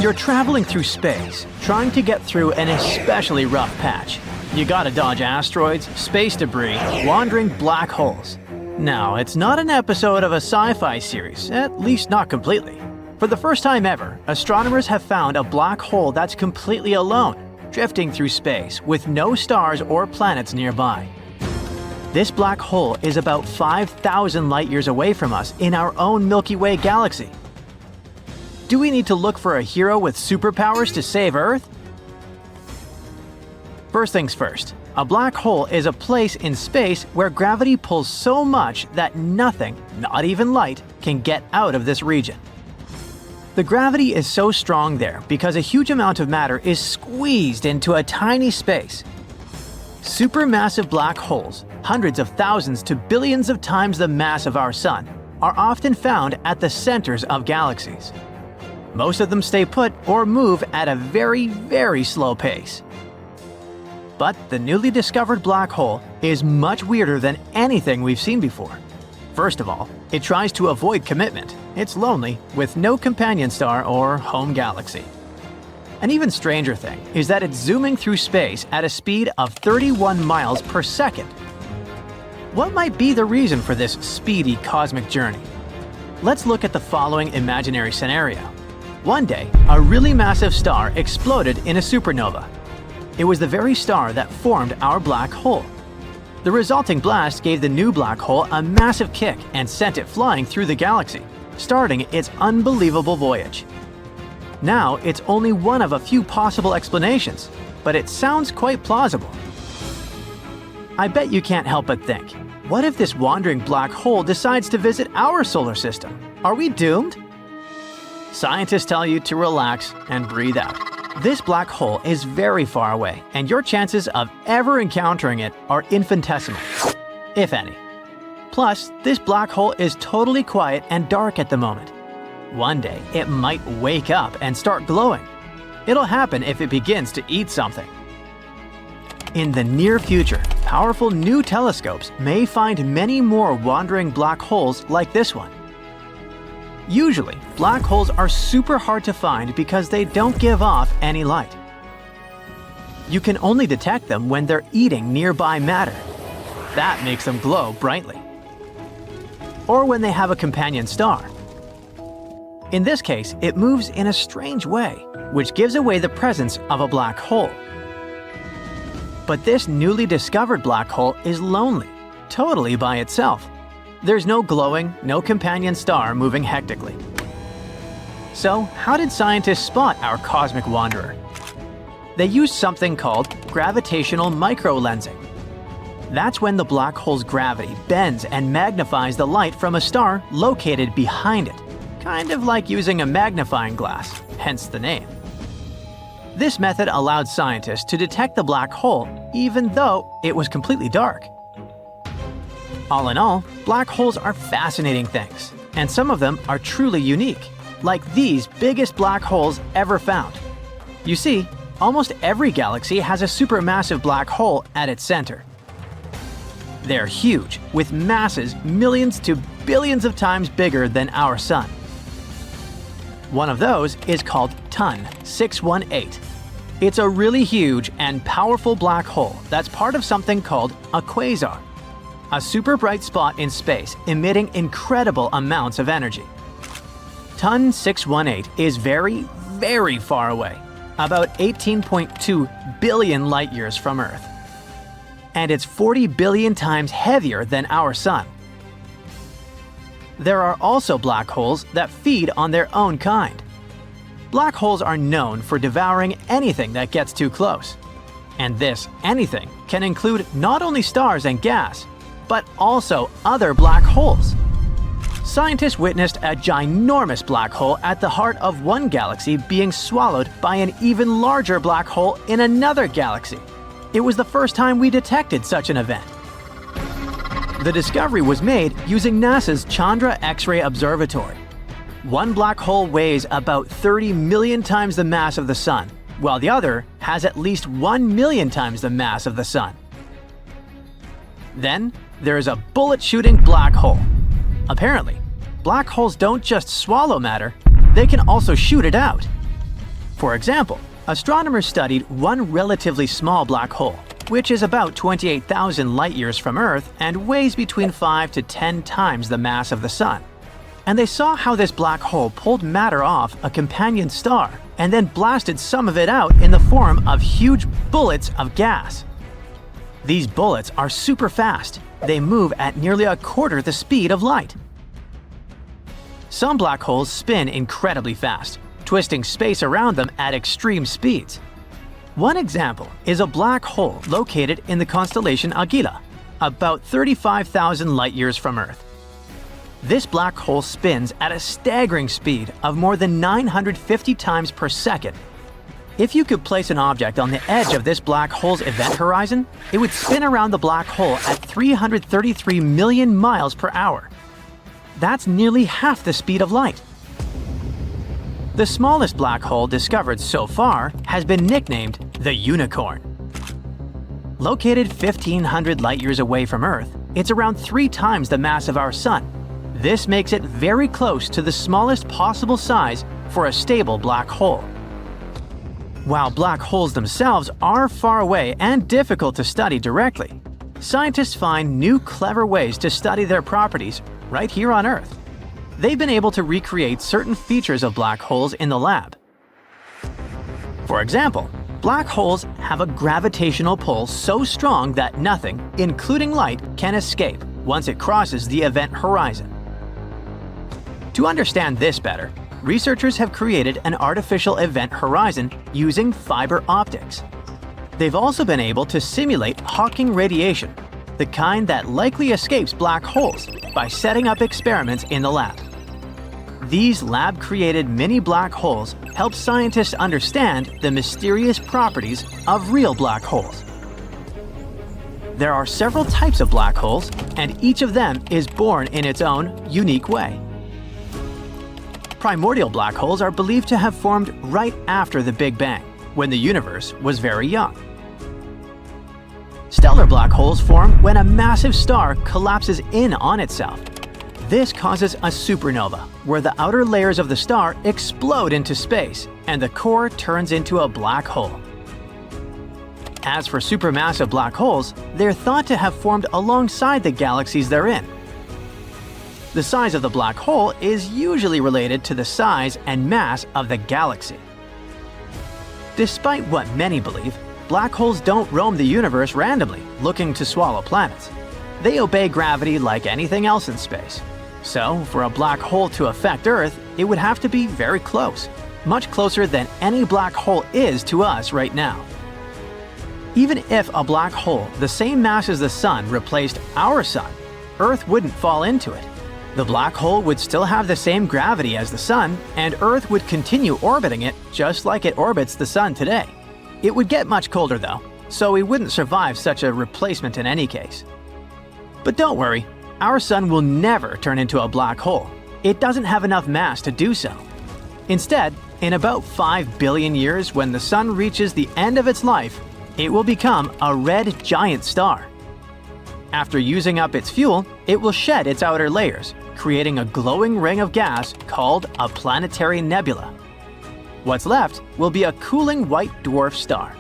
You're traveling through space, trying to get through an especially rough patch. You gotta dodge asteroids, space debris, wandering black holes. Now, it's not an episode of a sci-fi series, at least not completely. For the first time ever, astronomers have found a black hole that's completely alone, drifting through space with no stars or planets nearby. This black hole is about 5,000 light-years away from us in our own Milky Way galaxy. Do we need to look for a hero with superpowers to save Earth? First things first, a black hole is a place in space where gravity pulls so much that nothing, not even light, can get out of this region. The gravity is so strong there because a huge amount of matter is squeezed into a tiny space. Supermassive black holes, hundreds of thousands to billions of times the mass of our Sun, are often found at the centers of galaxies. Most of them stay put or move at a very, very slow pace. But the newly discovered black hole is much weirder than anything we've seen before. First of all, it tries to avoid commitment. It's lonely, with no companion star or home galaxy. An even stranger thing is that it's zooming through space at a speed of 31 miles per second. What might be the reason for this speedy cosmic journey? Let's look at the following imaginary scenario. One day, a really massive star exploded in a supernova. It was the very star that formed our black hole. The resulting blast gave the new black hole a massive kick and sent it flying through the galaxy, starting its unbelievable voyage. Now, it's only one of a few possible explanations, but it sounds quite plausible. I bet you can't help but think, what if this wandering black hole decides to visit our solar system? Are we doomed? Scientists tell you to relax and breathe out. This black hole is very far away, and your chances of ever encountering it are infinitesimal, if any. Plus, this black hole is totally quiet and dark at the moment. One day, it might wake up and start glowing. It'll happen if it begins to eat something. In the near future, powerful new telescopes may find many more wandering black holes like this one. Usually, black holes are super hard to find because they don't give off any light. You can only detect them when they're eating nearby matter. That makes them glow brightly. Or when they have a companion star. In this case, it moves in a strange way, which gives away the presence of a black hole. But this newly discovered black hole is lonely, totally by itself. There's no glowing, no companion star moving hectically. So, how did scientists spot our cosmic wanderer? They used something called gravitational microlensing. That's when the black hole's gravity bends and magnifies the light from a star located behind it, kind of like using a magnifying glass, hence the name. This method allowed scientists to detect the black hole even though it was completely dark. All in all, black holes are fascinating things, and some of them are truly unique, like these biggest black holes ever found. You see, almost every galaxy has a supermassive black hole at its center. They're huge, with masses millions to billions of times bigger than our Sun. One of those is called TUN 618. It's a really huge and powerful black hole that's part of something called a quasar, a super bright spot in space emitting incredible amounts of energy. TUN 618 is very, very far away, about 18.2 billion light-years from Earth. And it's 40 billion times heavier than our Sun. There are also black holes that feed on their own kind. Black holes are known for devouring anything that gets too close. And this anything can include not only stars and gas, but also other black holes. Scientists witnessed a ginormous black hole at the heart of one galaxy being swallowed by an even larger black hole in another galaxy. It was the first time we detected such an event. The discovery was made using NASA's Chandra X-ray Observatory. One black hole weighs about 30 million times the mass of the Sun, while the other has at least 1 million times the mass of the Sun. Then, there is a bullet-shooting black hole. Apparently, black holes don't just swallow matter, they can also shoot it out. For example, astronomers studied one relatively small black hole, which is about 28,000 light-years from Earth and weighs between 5 to 10 times the mass of the Sun. And they saw how this black hole pulled matter off a companion star and then blasted some of it out in the form of huge bullets of gas. These bullets are super fast. They move at nearly a quarter the speed of light. Some black holes spin incredibly fast, twisting space around them at extreme speeds. One example is a black hole located in the constellation Agila, about 35,000 light-years from Earth. This black hole spins at a staggering speed of more than 950 times per second. If you could place an object on the edge of this black hole's event horizon, it would spin around the black hole at 333 million miles per hour. That's nearly half the speed of light. The smallest black hole discovered so far has been nicknamed the Unicorn. Located 1,500 light-years away from Earth, it's around 3 times the mass of our Sun. This makes it very close to the smallest possible size for a stable black hole. While black holes themselves are far away and difficult to study directly, scientists find new clever ways to study their properties right here on Earth. They've been able to recreate certain features of black holes in the lab. For example, black holes have a gravitational pull so strong that nothing, including light, can escape once it crosses the event horizon. To understand this better, researchers have created an artificial event horizon using fiber optics. They've also been able to simulate Hawking radiation, the kind that likely escapes black holes, by setting up experiments in the lab. These lab-created mini black holes help scientists understand the mysterious properties of real black holes. There are several types of black holes, and each of them is born in its own unique way. Primordial black holes are believed to have formed right after the Big Bang, when the universe was very young. Stellar black holes form when a massive star collapses in on itself. This causes a supernova, where the outer layers of the star explode into space and the core turns into a black hole. As for supermassive black holes, they're thought to have formed alongside the galaxies they're in. The size of the black hole is usually related to the size and mass of the galaxy. Despite what many believe, black holes don't roam the universe randomly, looking to swallow planets. They obey gravity like anything else in space. So, for a black hole to affect Earth, it would have to be very close, much closer than any black hole is to us right now. Even if a black hole the same mass as the Sun replaced our Sun, Earth wouldn't fall into it. The black hole would still have the same gravity as the Sun, and Earth would continue orbiting it just like it orbits the Sun today. It would get much colder though, so we wouldn't survive such a replacement in any case. But don't worry, our Sun will never turn into a black hole. It doesn't have enough mass to do so. Instead, in about 5 billion years, when the Sun reaches the end of its life, it will become a red giant star. After using up its fuel, it will shed its outer layers, creating a glowing ring of gas called a planetary nebula. What's left will be a cooling white dwarf star.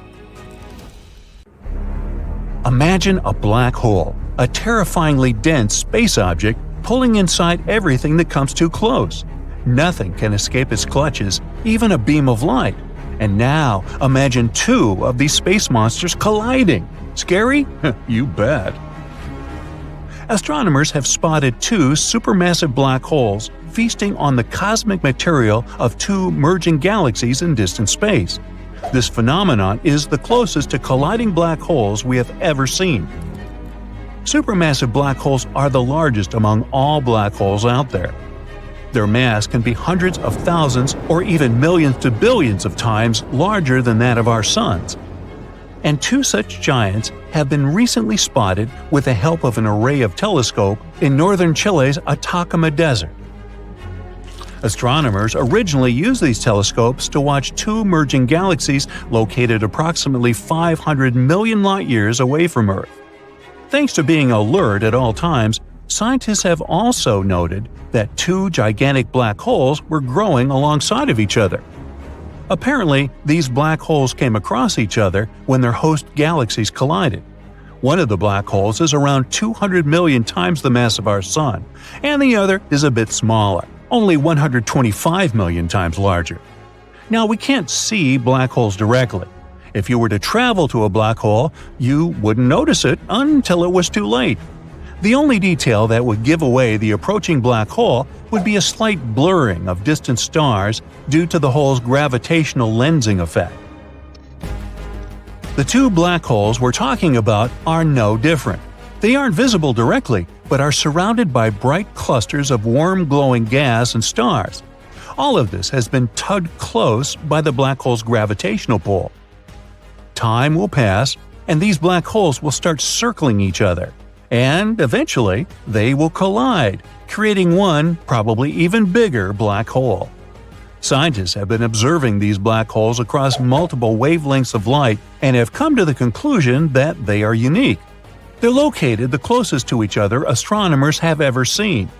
Imagine a black hole, a terrifyingly dense space object pulling inside everything that comes too close. Nothing can escape its clutches, even a beam of light. And now, imagine 2 of these space monsters colliding. Scary? You bet. Astronomers have spotted 2 supermassive black holes feasting on the cosmic material of 2 merging galaxies in distant space. This phenomenon is the closest to colliding black holes we have ever seen. Supermassive black holes are the largest among all black holes out there. Their mass can be hundreds of thousands or even millions to billions of times larger than that of our suns. And 2 such giants have been recently spotted with the help of an array of telescopes in northern Chile's Atacama Desert. Astronomers originally used these telescopes to watch 2 merging galaxies located approximately 500 million light-years away from Earth. Thanks to being alert at all times, scientists have also noted that 2 gigantic black holes were growing alongside of each other. Apparently, these black holes came across each other when their host galaxies collided. One of the black holes is around 200 million times the mass of our Sun, and the other is a bit smaller, only 125 million times larger. Now, we can't see black holes directly. If you were to travel to a black hole, you wouldn't notice it until it was too late. The only detail that would give away the approaching black hole would be a slight blurring of distant stars due to the hole's gravitational lensing effect. The two black holes we're talking about are no different. They aren't visible directly, but are surrounded by bright clusters of warm glowing gas and stars. All of this has been tugged close by the black hole's gravitational pull. Time will pass, and these black holes will start circling each other. And eventually, they will collide, creating one, probably even bigger, black hole. Scientists have been observing these black holes across multiple wavelengths of light and have come to the conclusion that they are unique. They're located the closest to each other astronomers have ever seen.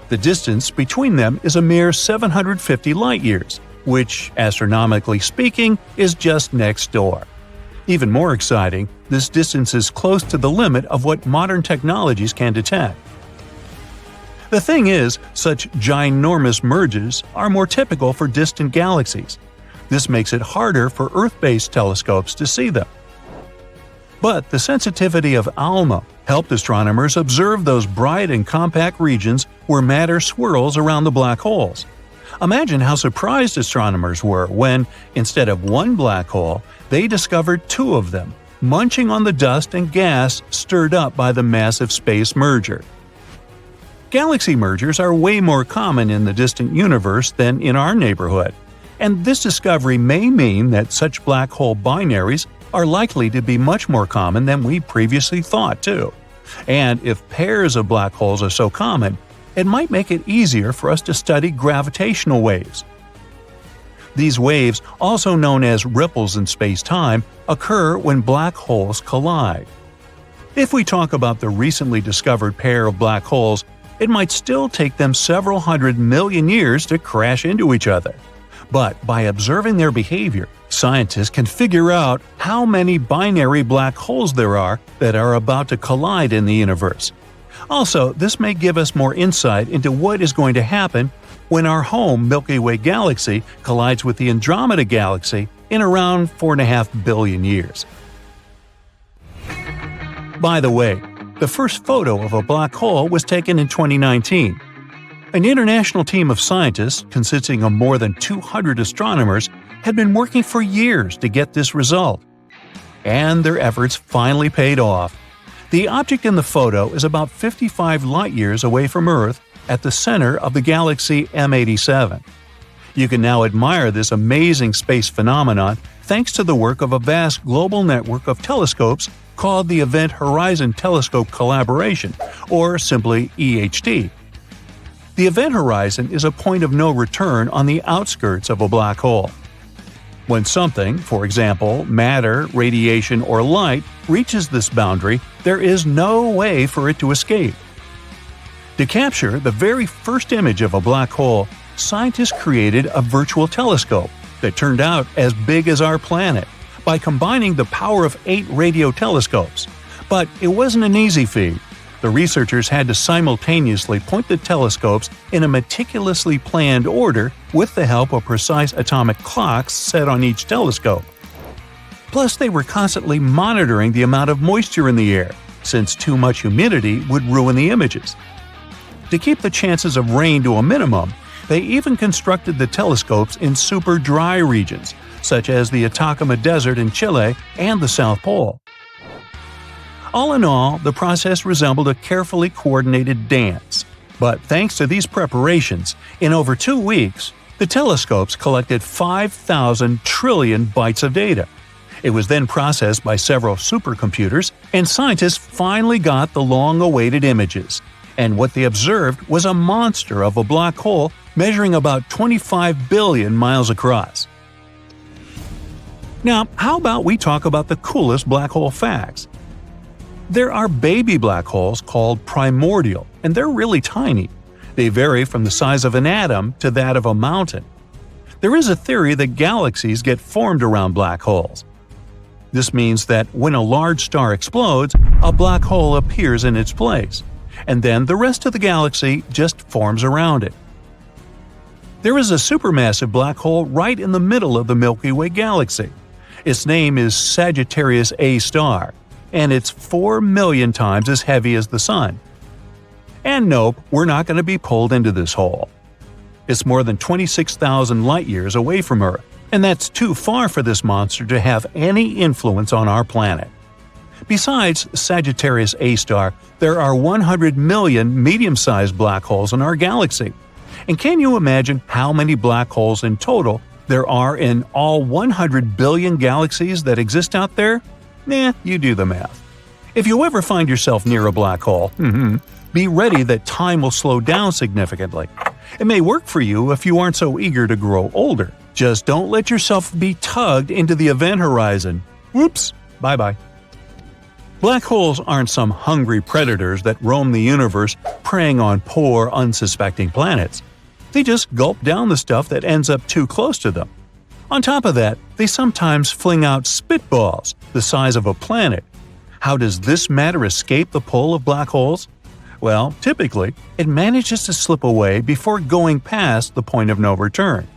The distance between them is a mere 750 light-years, which, astronomically speaking, is just next door. Even more exciting, this distance is close to the limit of what modern technologies can detect. The thing is, such ginormous merges are more typical for distant galaxies. This makes it harder for Earth-based telescopes to see them. But the sensitivity of ALMA helped astronomers observe those bright and compact regions where matter swirls around the black holes. Imagine how surprised astronomers were when, instead of one black hole, they discovered two of them, munching on the dust and gas stirred up by the massive space merger. Galaxy mergers are way more common in the distant universe than in our neighborhood, and this discovery may mean that such black hole binaries are likely to be much more common than we previously thought, too. And if pairs of black holes are so common, it might make it easier for us to study gravitational waves. These waves, also known as ripples in space-time, occur when black holes collide. If we talk about the recently discovered pair of black holes, it might still take them several 100 million years to crash into each other. But by observing their behavior, scientists can figure out how many binary black holes there are that are about to collide in the universe. Also, this may give us more insight into what is going to happen when our home Milky Way galaxy collides with the Andromeda galaxy in around 4.5 billion years. By the way, the first photo of a black hole was taken in 2019. An international team of scientists, consisting of more than 200 astronomers, had been working for years to get this result. And their efforts finally paid off. The object in the photo is about 55 light-years away from Earth at the center of the galaxy M87. You can now admire this amazing space phenomenon thanks to the work of a vast global network of telescopes called the Event Horizon Telescope Collaboration, or simply EHT. The event horizon is a point of no return on the outskirts of a black hole. When something, for example, matter, radiation, or light, reaches this boundary, there is no way for it to escape. To capture the very first image of a black hole, scientists created a virtual telescope that turned out as big as our planet by combining the power of 8 radio telescopes. But it wasn't an easy feat. The researchers had to simultaneously point the telescopes in a meticulously planned order with the help of precise atomic clocks set on each telescope. Plus, they were constantly monitoring the amount of moisture in the air, since too much humidity would ruin the images. To keep the chances of rain to a minimum, they even constructed the telescopes in super dry regions, such as the Atacama Desert in Chile and the South Pole. All in all, the process resembled a carefully coordinated dance. But thanks to these preparations, in over 2 weeks, the telescopes collected 5,000 trillion bytes of data. It was then processed by several supercomputers, and scientists finally got the long-awaited images. And what they observed was a monster of a black hole measuring about 25 billion miles across. Now, how about we talk about the coolest black hole facts? There are baby black holes called primordial, and they're really tiny. They vary from the size of an atom to that of a mountain. There is a theory that galaxies get formed around black holes. This means that when a large star explodes, a black hole appears in its place, and then the rest of the galaxy just forms around it. There is a supermassive black hole right in the middle of the Milky Way galaxy. Its name is Sagittarius A star, and it's 4 million times as heavy as the Sun. And nope, we're not going to be pulled into this hole. It's more than 26,000 light-years away from Earth, and that's too far for this monster to have any influence on our planet. Besides Sagittarius A star, there are 100 million medium-sized black holes in our galaxy. And can you imagine how many black holes in total there are in all 100 billion galaxies that exist out there? Nah, you do the math. If you ever find yourself near a black hole, be ready that time will slow down significantly. It may work for you if you aren't so eager to grow older. Just don't let yourself be tugged into the event horizon. Whoops, bye-bye. Black holes aren't some hungry predators that roam the universe preying on poor, unsuspecting planets. They just gulp down the stuff that ends up too close to them. On top of that, they sometimes fling out spitballs the size of a planet. How does this matter escape the pull of black holes? Well, typically, it manages to slip away before going past the point of no return.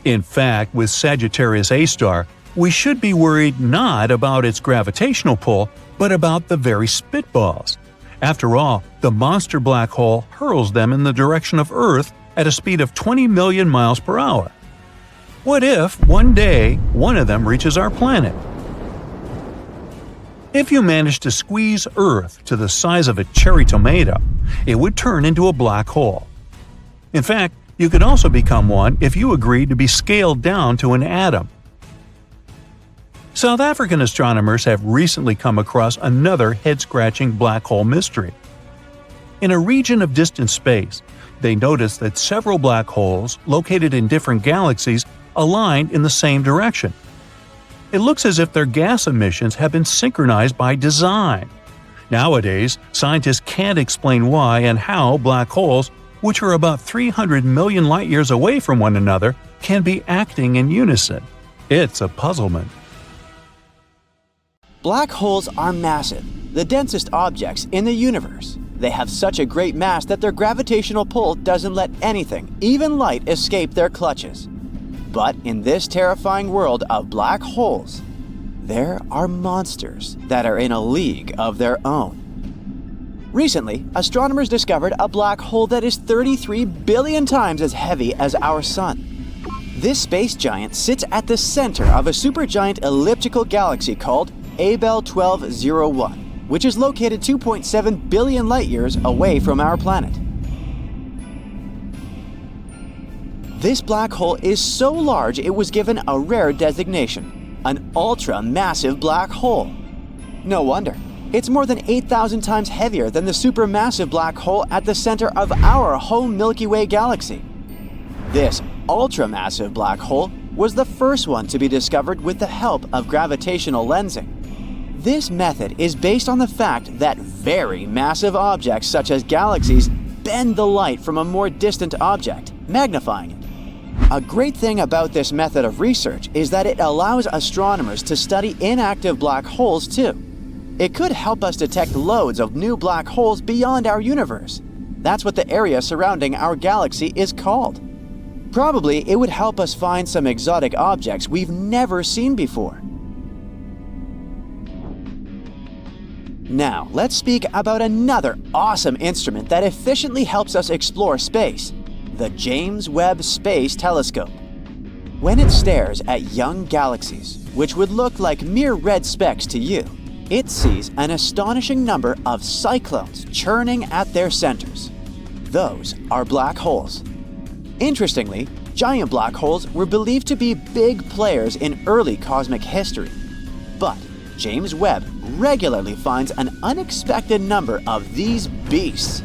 In fact, with Sagittarius A star, we should be worried not about its gravitational pull, but about the very spitballs. After all, the monster black hole hurls them in the direction of Earth at a speed of 20 million miles per hour. What if, one day, one of them reaches our planet? If you managed to squeeze Earth to the size of a cherry tomato, it would turn into a black hole. In fact, you could also become one if you agreed to be scaled down to an atom. South African astronomers have recently come across another head-scratching black hole mystery. In a region of distant space, they noticed that several black holes located in different galaxies aligned in the same direction. It looks as if their gas emissions have been synchronized by design. Nowadays, scientists can't explain why and how black holes, which are about 300 million light-years away from one another, can be acting in unison. It's a puzzlement. Black holes are massive, the densest objects in the universe. They have such a great mass that their gravitational pull doesn't let anything, even light, escape their clutches. But in this terrifying world of black holes, there are monsters that are in a league of their own. Recently, astronomers discovered a black hole that is 33 billion times as heavy as our Sun. This space giant sits at the center of a supergiant elliptical galaxy called Abell 1201, which is located 2.7 billion light-years away from our planet. This black hole is so large it was given a rare designation, an ultra-massive black hole. No wonder. It's more than 8,000 times heavier than the supermassive black hole at the center of our home Milky Way galaxy. This ultra-massive black hole was the first one to be discovered with the help of gravitational lensing. This method is based on the fact that very massive objects such as galaxies bend the light from a more distant object, magnifying it. A great thing about this method of research is that it allows astronomers to study inactive black holes too. It could help us detect loads of new black holes beyond our universe. That's what the area surrounding our galaxy is called. Probably it would help us find some exotic objects we've never seen before. Now, let's speak about another awesome instrument that efficiently helps us explore space, the James Webb Space Telescope. When it stares at young galaxies, which would look like mere red specks to you, it sees an astonishing number of cyclones churning at their centers. Those are black holes. Interestingly, giant black holes were believed to be big players in early cosmic history. But James Webb regularly finds an unexpected number of these beasts.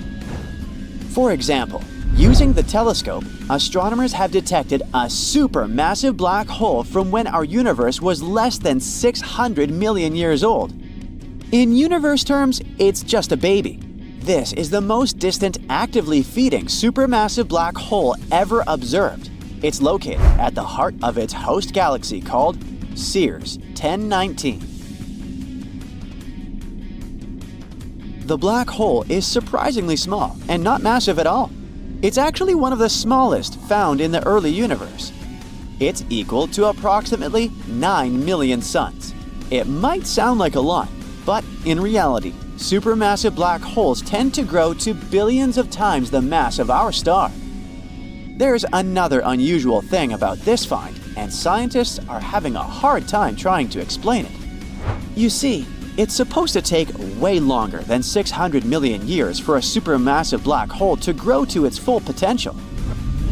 For example, using the telescope, astronomers have detected a supermassive black hole from when our universe was less than 600 million years old. In universe terms, it's just a baby. This is the most distant actively feeding supermassive black hole ever observed. It's located at the heart of its host galaxy called Ceres 1019. The black hole is surprisingly small and not massive at all. It's actually one of the smallest found in the early universe. It's equal to approximately 9 million suns. It might sound like a lot, but in reality, supermassive black holes tend to grow to billions of times the mass of our star. There's another unusual thing about this find, and scientists are having a hard time trying to explain it. You see, it's supposed to take way longer than 600 million years for a supermassive black hole to grow to its full potential.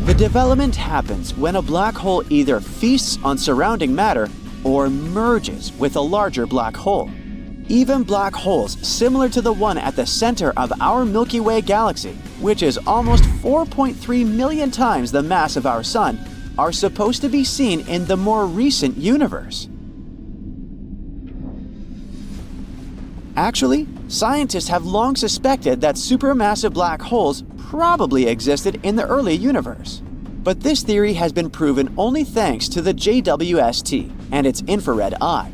The development happens when a black hole either feasts on surrounding matter or merges with a larger black hole. Even black holes similar to the one at the center of our Milky Way galaxy, which is almost 4.3 million times the mass of our Sun, are supposed to be seen in the more recent universe. Actually, scientists have long suspected that supermassive black holes probably existed in the early universe. But this theory has been proven only thanks to the JWST and its infrared eye.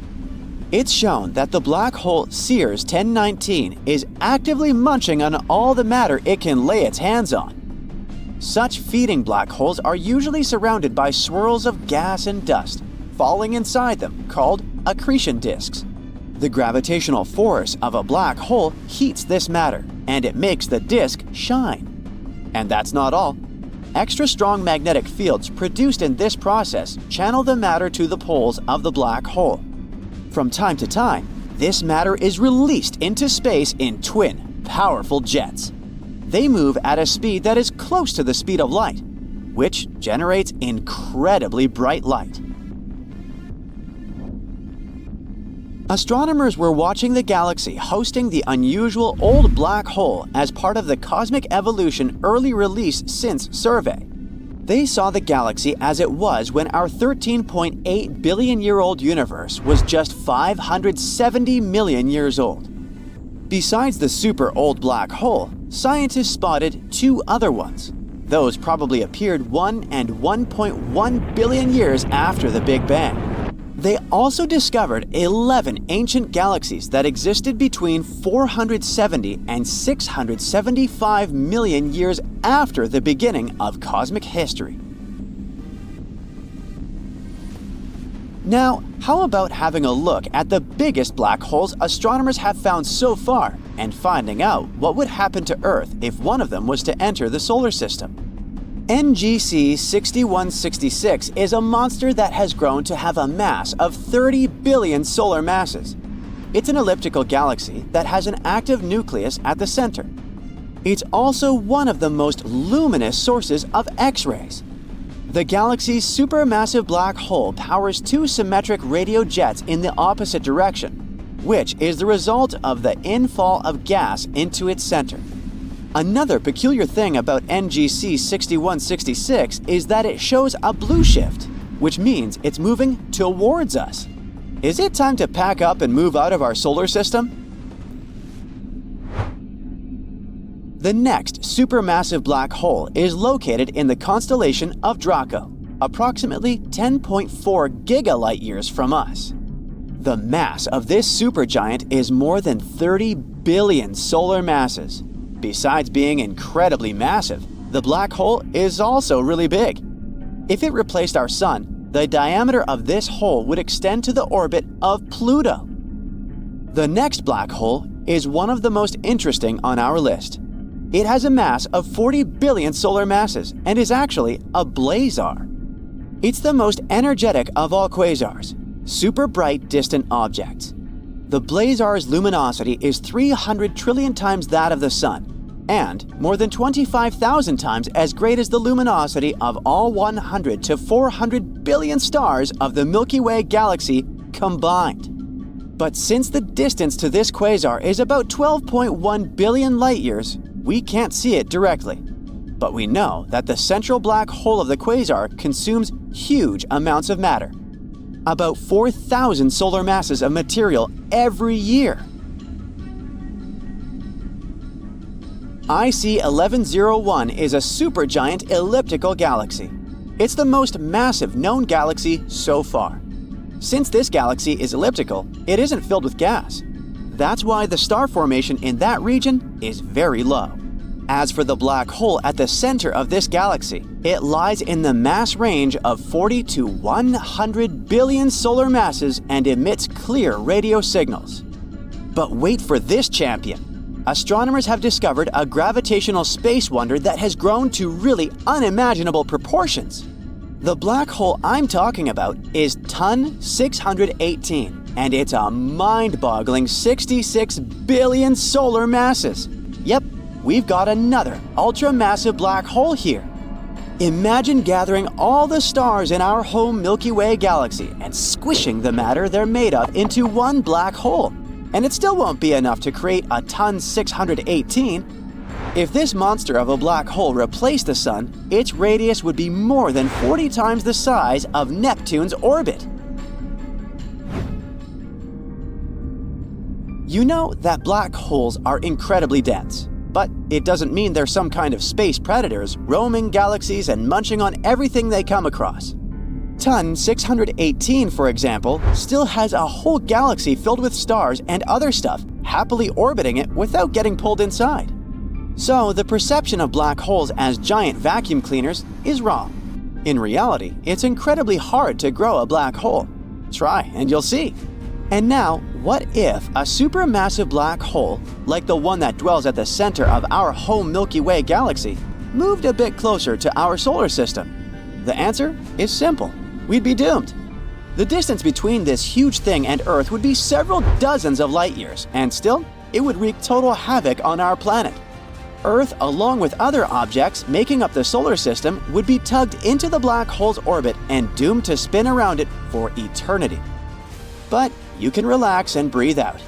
It's shown that the black hole Ceres 1019 is actively munching on all the matter it can lay its hands on. Such feeding black holes are usually surrounded by swirls of gas and dust, falling inside them, called accretion disks. The gravitational force of a black hole heats this matter, and it makes the disk shine. And that's not all. Extra strong magnetic fields produced in this process channel the matter to the poles of the black hole. From time to time, this matter is released into space in twin, powerful jets. They move at a speed that is close to the speed of light, which generates incredibly bright light. Astronomers were watching the galaxy hosting the unusual old black hole as part of the Cosmic Evolution early release SINCE survey. They saw the galaxy as it was when our 13.8 billion-year-old universe was just 570 million years old. Besides the super old black hole, scientists spotted two other ones. Those probably appeared 1 and 1.1 billion years after the Big Bang. They also discovered 11 ancient galaxies that existed between 470 and 675 million years after the beginning of cosmic history. Now, how about having a look at the biggest black holes astronomers have found so far and finding out what would happen to Earth if one of them was to enter the solar system? NGC 6166 is a monster that has grown to have a mass of 30 billion solar masses. It's an elliptical galaxy that has an active nucleus at the center. It's also one of the most luminous sources of X-rays. The galaxy's supermassive black hole powers two symmetric radio jets in the opposite direction, which is the result of the infall of gas into its center. Another peculiar thing about NGC 6166 is that it shows a blue shift, which means it's moving towards us. Is it time to pack up and move out of our solar system? The next supermassive black hole is located in the constellation of Draco, approximately 10.4 gigalight-years from us. The mass of this supergiant is more than 30 billion solar masses. Besides being incredibly massive, the black hole is also really big. If it replaced our Sun, the diameter of this hole would extend to the orbit of Pluto. The next black hole is one of the most interesting on our list. It has a mass of 40 billion solar masses and is actually a blazar. It's the most energetic of all quasars, super bright distant objects. The blazar's luminosity is 300 trillion times that of the Sun, and more than 25,000 times as great as the luminosity of all 100 to 400 billion stars of the Milky Way galaxy combined. But since the distance to this quasar is about 12.1 billion light-years, we can't see it directly. But we know that the central black hole of the quasar consumes huge amounts of matter, about 4,000 solar masses of material every year. IC 1101 is a supergiant elliptical galaxy. It's the most massive known galaxy so far. Since this galaxy is elliptical, it isn't filled with gas. That's why the star formation in that region is very low. As for the black hole at the center of this galaxy, it lies in the mass range of 40 to 100 billion solar masses and emits clear radio signals. But wait for this champion. Astronomers have discovered a gravitational space wonder that has grown to really unimaginable proportions. The black hole I'm talking about is Ton 618, and it's a mind-boggling 66 billion solar masses. Yep, we've got another ultra-massive black hole here. Imagine gathering all the stars in our home Milky Way galaxy and squishing the matter they're made of into one black hole. And it still won't be enough to create a Ton 618. If this monster of a black hole replaced the Sun, its radius would be more than 40 times the size of Neptune's orbit. You know that black holes are incredibly dense, but it doesn't mean they're some kind of space predators roaming galaxies and munching on everything they come across. Ton 618, for example, still has a whole galaxy filled with stars and other stuff happily orbiting it without getting pulled inside. So the perception of black holes as giant vacuum cleaners is wrong. In reality, it's incredibly hard to grow a black hole. Try and you'll see. And now, what if a supermassive black hole, like the one that dwells at the center of our home Milky Way galaxy, moved a bit closer to our solar system? The answer is simple. We'd be doomed. The distance between this huge thing and Earth would be several dozens of light years, and still, it would wreak total havoc on our planet. Earth, along with other objects making up the solar system, would be tugged into the black hole's orbit and doomed to spin around it for eternity. But you can relax and breathe out.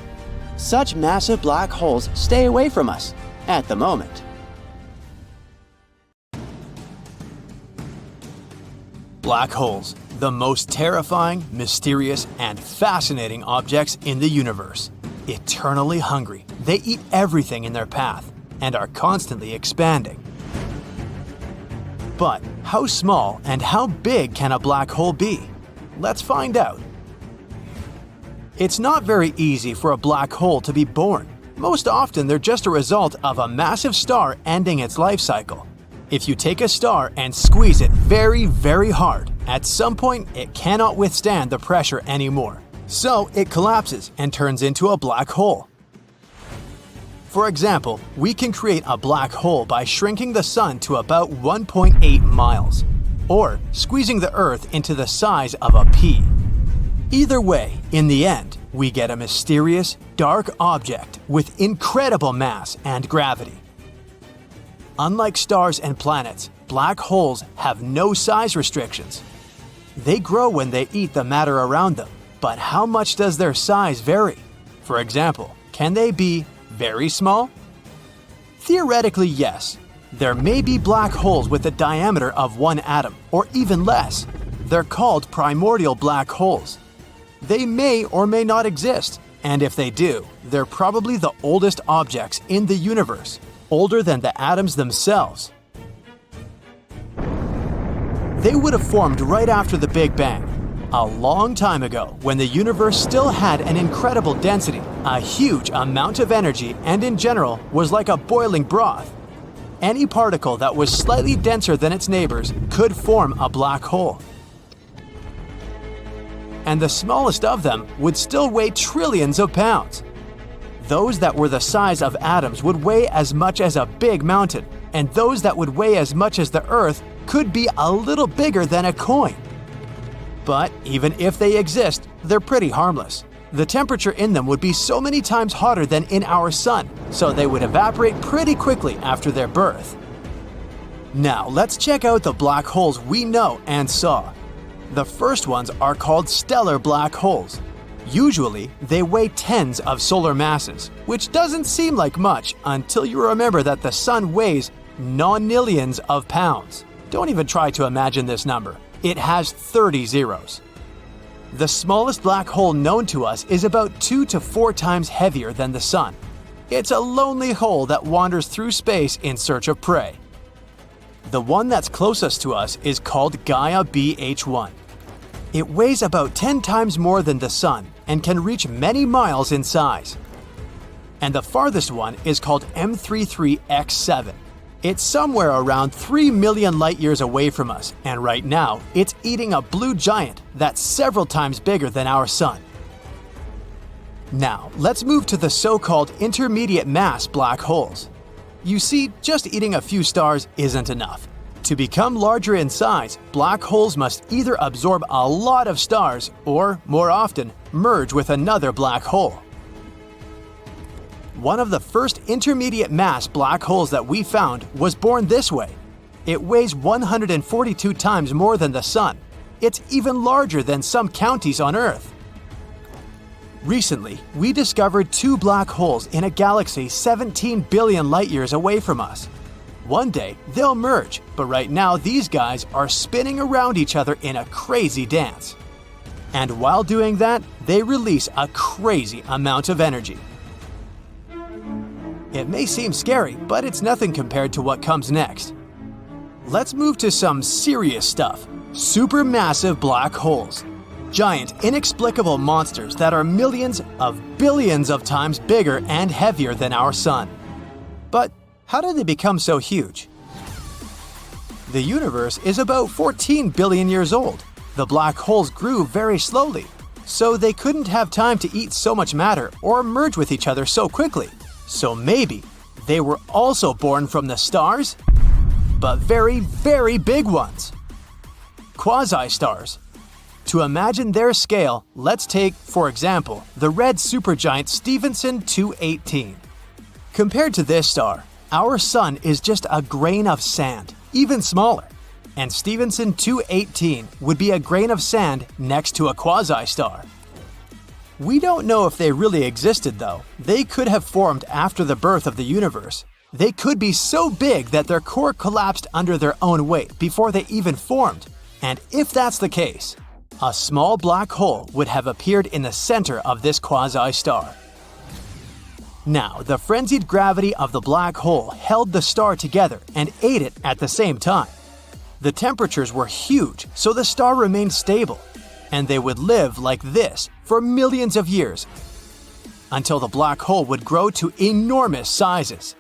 Such massive black holes stay away from us at the moment. Black holes, the most terrifying, mysterious, and fascinating objects in the universe. Eternally hungry, they eat everything in their path and are constantly expanding. But how small and how big can a black hole be? Let's find out. It's not very easy for a black hole to be born. Most often, they're just a result of a massive star ending its life cycle. If you take a star and squeeze it very, very hard, at some point it cannot withstand the pressure anymore. So it collapses and turns into a black hole. For example, we can create a black hole by shrinking the Sun to about 1.8 miles, or squeezing the Earth into the size of a pea. Either way, in the end, we get a mysterious, dark object with incredible mass and gravity. Unlike stars and planets, black holes have no size restrictions. They grow when they eat the matter around them, but how much does their size vary? For example, can they be very small? Theoretically, yes. There may be black holes with a diameter of 1 atom, or even less. They're called primordial black holes. They may or may not exist, and if they do, they're probably the oldest objects in the universe, older than the atoms themselves. They would have formed right after the Big Bang, a long time ago when the universe still had an incredible density, a huge amount of energy, and in general was like a boiling broth. Any particle that was slightly denser than its neighbors could form a black hole. And the smallest of them would still weigh trillions of pounds. Those that were the size of atoms would weigh as much as a big mountain, and those that would weigh as much as the Earth could be a little bigger than a coin. But even if they exist, they're pretty harmless. The temperature in them would be so many times hotter than in our Sun, so they would evaporate pretty quickly after their birth. Now let's check out the black holes we know and saw. The first ones are called stellar black holes. Usually, they weigh tens of solar masses, which doesn't seem like much until you remember that the Sun weighs nonillions of pounds. Don't even try to imagine this number. It has 30 zeros. The smallest black hole known to us is about 2 to 4 times heavier than the Sun. It's a lonely hole that wanders through space in search of prey. The one that's closest to us is called Gaia BH1. It weighs about 10 times more than the Sun and can reach many miles in size. And the farthest one is called M33X7. It's somewhere around 3 million light-years away from us, and right now, it's eating a blue giant that's several times bigger than our Sun. Now, let's move to the so-called intermediate mass black holes. You see, just eating a few stars isn't enough. To become larger in size, black holes must either absorb a lot of stars or, more often, merge with another black hole. One of the first intermediate mass black holes that we found was born this way. It weighs 142 times more than the Sun. It's even larger than some counties on Earth. Recently, we discovered 2 black holes in a galaxy 17 billion light-years away from us. One day, they'll merge, but right now these guys are spinning around each other in a crazy dance. And while doing that, they release a crazy amount of energy. It may seem scary, but it's nothing compared to what comes next. Let's move to some serious stuff. Supermassive black holes. Giant, inexplicable monsters that are millions of billions of times bigger and heavier than our Sun. But how did they become so huge? The universe is about 14 billion years old. The black holes grew very slowly, so they couldn't have time to eat so much matter or merge with each other so quickly. So maybe they were also born from the stars, but very, very big ones. Quasi-stars. To imagine their scale, let's take, for example, the red supergiant Stephenson 218. Compared to this star, our Sun is just a grain of sand, even smaller, and Stephenson 218 would be a grain of sand next to a quasi-star. We don't know if they really existed though. They could have formed after the birth of the universe. They could be so big that their core collapsed under their own weight before they even formed. And if that's the case, a small black hole would have appeared in the center of this quasi-star. Now, the frenzied gravity of the black hole held the star together and ate it at the same time. The temperatures were huge, so the star remained stable, and they would live like this for millions of years, until the black hole would grow to enormous sizes.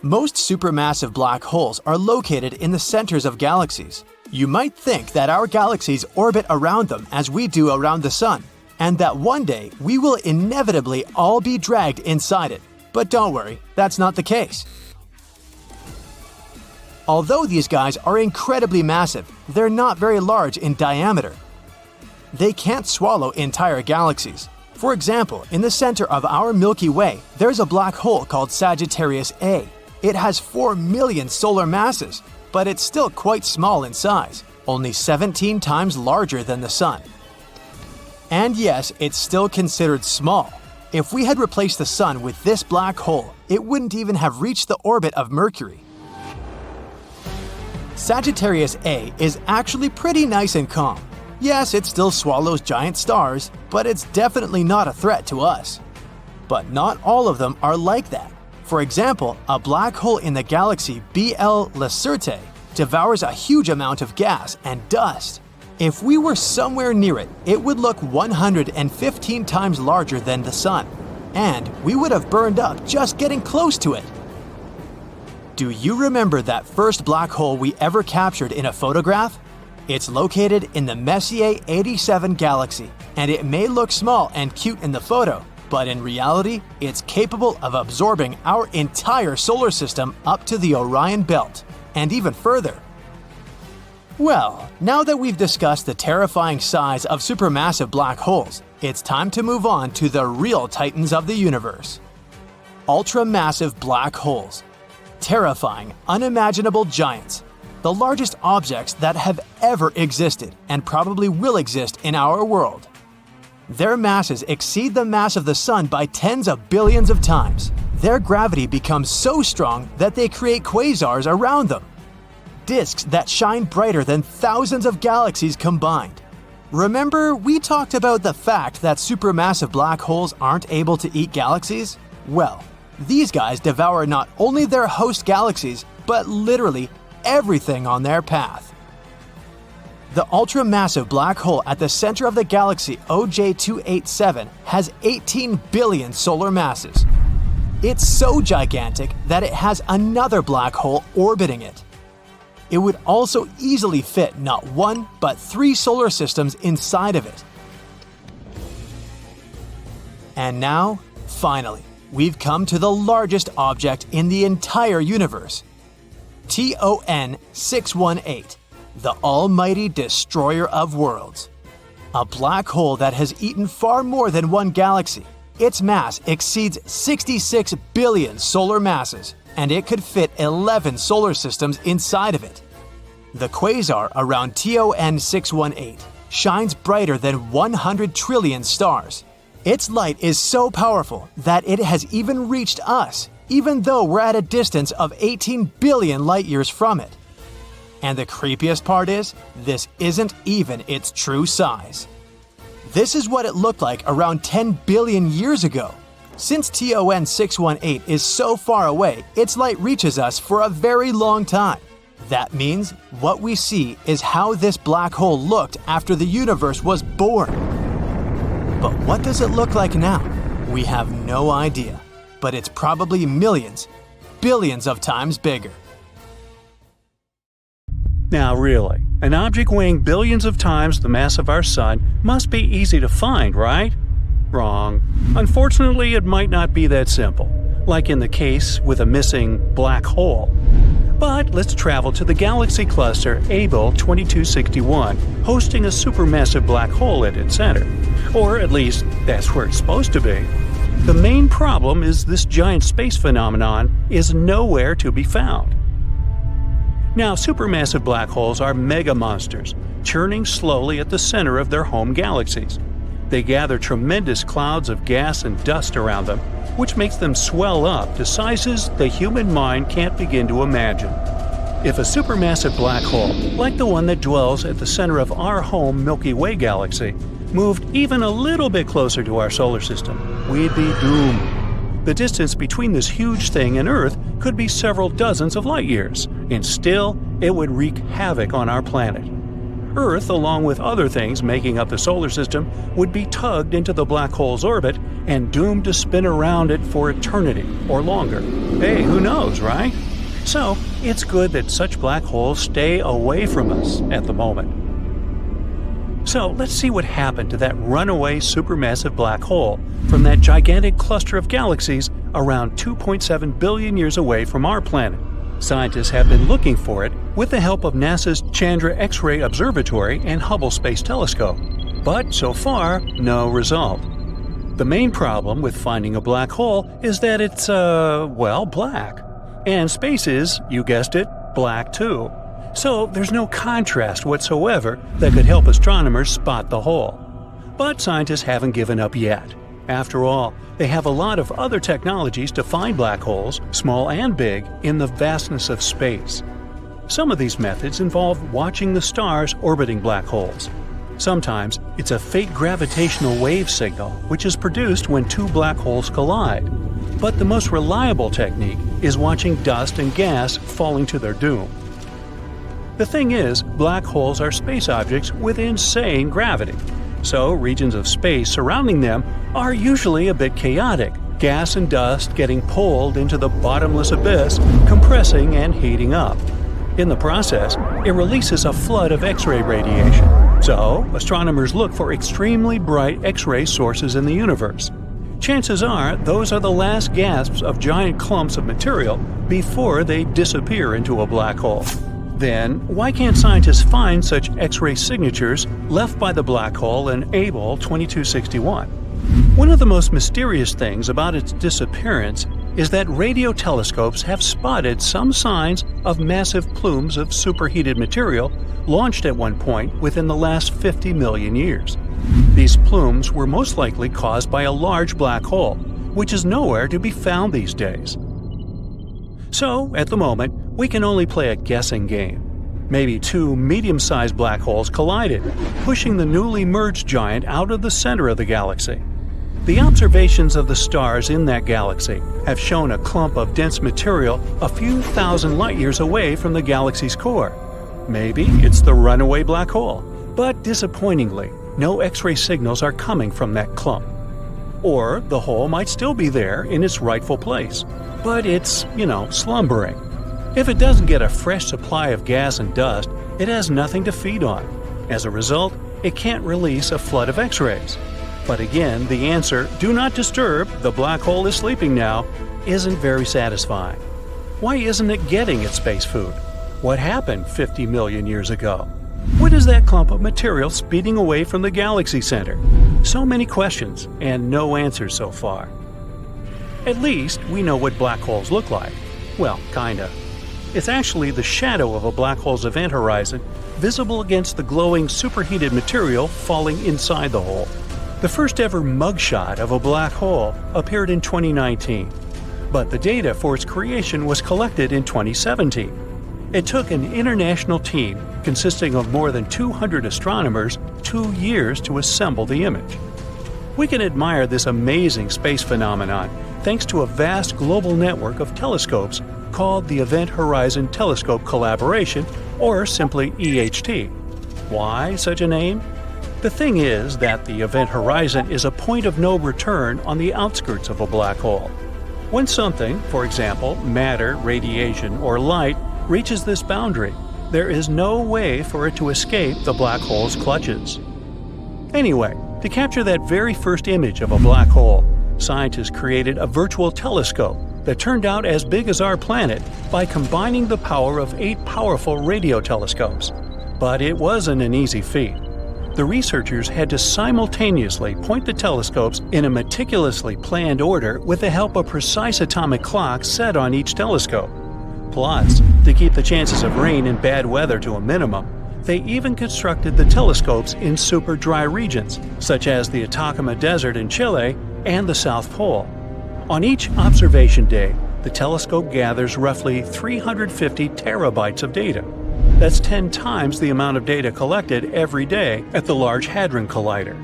Most supermassive black holes are located in the centers of galaxies. You might think that our galaxies orbit around them as we do around the Sun, and that one day we will inevitably all be dragged inside it. But don't worry, that's not the case. Although these guys are incredibly massive, they're not very large in diameter. They can't swallow entire galaxies. For example, in the center of our Milky Way, there's a black hole called Sagittarius A. It has 4 million solar masses, but it's still quite small in size, only 17 times larger than the Sun. And yes, it's still considered small. If we had replaced the Sun with this black hole, it wouldn't even have reached the orbit of Mercury. Sagittarius A is actually pretty nice and calm. Yes, it still swallows giant stars, but it's definitely not a threat to us. But not all of them are like that. For example, a black hole in the galaxy BL Lacertae devours a huge amount of gas and dust. If we were somewhere near it, it would look 115 times larger than the Sun, and we would have burned up just getting close to it. Do you remember that first black hole we ever captured in a photograph? It's located in the Messier 87 galaxy, and it may look small and cute in the photo, but in reality, it's capable of absorbing our entire solar system up to the Orion Belt, and even further. Well, now that we've discussed the terrifying size of supermassive black holes, it's time to move on to the real titans of the universe. Ultramassive black holes. Terrifying, unimaginable giants. The largest objects that have ever existed and probably will exist in our world. Their masses exceed the mass of the Sun by tens of billions of times. Their gravity becomes so strong that they create quasars around them. Disks that shine brighter than thousands of galaxies combined. Remember, we talked about the fact that supermassive black holes aren't able to eat galaxies? Well, these guys devour not only their host galaxies, but literally everything on their path. The ultramassive black hole at the center of the galaxy OJ287 has 18 billion solar masses. It's so gigantic that it has another black hole orbiting it. It would also easily fit not one, but 3 solar systems inside of it. And now, finally, we've come to the largest object in the entire universe. TON 618, the almighty destroyer of worlds. A black hole that has eaten far more than one galaxy. Its mass exceeds 66 billion solar masses, and it could fit 11 solar systems inside of it. The quasar around TON 618 shines brighter than 100 trillion stars. Its light is so powerful that it has even reached us, even though we're at a distance of 18 billion light-years from it. And the creepiest part is, this isn't even its true size. This is what it looked like around 10 billion years ago. Since TON 618 is so far away, its light reaches us for a very long time. That means what we see is how this black hole looked after the universe was born. But what does it look like now? We have no idea, but it's probably millions, billions of times bigger. Now really, an object weighing billions of times the mass of our Sun must be easy to find, right? Wrong. Unfortunately, it might not be that simple, like in the case with a missing black hole. But let's travel to the galaxy cluster Abell 2261, hosting a supermassive black hole at its center. Or at least, that's where it's supposed to be. The main problem is this giant space phenomenon is nowhere to be found. Now, supermassive black holes are mega monsters, churning slowly at the center of their home galaxies. They gather tremendous clouds of gas and dust around them, which makes them swell up to sizes the human mind can't begin to imagine. If a supermassive black hole, like the one that dwells at the center of our home Milky Way galaxy, moved even a little bit closer to our solar system, we'd be doomed. The distance between this huge thing and Earth could be several dozens of light-years, and still, it would wreak havoc on our planet. Earth, along with other things making up the solar system, would be tugged into the black hole's orbit and doomed to spin around it for eternity or longer. Hey, who knows, right? So, it's good that such black holes stay away from us at the moment. So, let's see what happened to that runaway supermassive black hole from that gigantic cluster of galaxies around 2.7 billion years away from our planet. Scientists have been looking for it with the help of NASA's Chandra X-ray Observatory and Hubble Space Telescope. But so far, no result. The main problem with finding a black hole is that it's, black. And space is, you guessed it, black too. So there's no contrast whatsoever that could help astronomers spot the hole. But scientists haven't given up yet. After all, they have a lot of other technologies to find black holes, small and big, in the vastness of space. Some of these methods involve watching the stars orbiting black holes. Sometimes it's a faint gravitational wave signal which is produced when two black holes collide. But the most reliable technique is watching dust and gas falling to their doom. The thing is, black holes are space objects with insane gravity. So, regions of space surrounding them are usually a bit chaotic, gas and dust getting pulled into the bottomless abyss, compressing and heating up. In the process, it releases a flood of X-ray radiation. So, astronomers look for extremely bright X-ray sources in the universe. Chances are those are the last gasps of giant clumps of material before they disappear into a black hole. Then, why can't scientists find such X-ray signatures left by the black hole in Abell 2261? One of the most mysterious things about its disappearance is that radio telescopes have spotted some signs of massive plumes of superheated material launched at one point within the last 50 million years. These plumes were most likely caused by a large black hole, which is nowhere to be found these days. So, at the moment, we can only play a guessing game. Maybe two medium-sized black holes collided, pushing the newly merged giant out of the center of the galaxy. The observations of the stars in that galaxy have shown a clump of dense material a few thousand light-years away from the galaxy's core. Maybe it's the runaway black hole, but disappointingly, no X-ray signals are coming from that clump. Or the hole might still be there in its rightful place, but it's, slumbering. If it doesn't get a fresh supply of gas and dust, it has nothing to feed on. As a result, it can't release a flood of X-rays. But again, the answer, do not disturb, the black hole is sleeping now, isn't very satisfying. Why isn't it getting its space food? What happened 50 million years ago? What is that clump of material speeding away from the galaxy center? So many questions, and no answers so far. At least, we know what black holes look like. Well, kinda. It's actually the shadow of a black hole's event horizon, visible against the glowing superheated material falling inside the hole. The first ever mugshot of a black hole appeared in 2019, but the data for its creation was collected in 2017. It took an international team consisting of more than 200 astronomers 2 years to assemble the image. We can admire this amazing space phenomenon thanks to a vast global network of telescopes called the Event Horizon Telescope Collaboration, or simply EHT. Why such a name? The thing is that the event horizon is a point of no return on the outskirts of a black hole. When something, for example, matter, radiation, or light, reaches this boundary, there is no way for it to escape the black hole's clutches. Anyway, to capture that very first image of a black hole, scientists created a virtual telescope that turned out as big as our planet by combining the power of 8 powerful radio telescopes. But it wasn't an easy feat. The researchers had to simultaneously point the telescopes in a meticulously planned order with the help of precise atomic clocks set on each telescope. Plus, to keep the chances of rain and bad weather to a minimum, they even constructed the telescopes in super dry regions, such as the Atacama Desert in Chile and the South Pole. On each observation day, the telescope gathers roughly 350 terabytes of data. That's 10 times the amount of data collected every day at the Large Hadron Collider.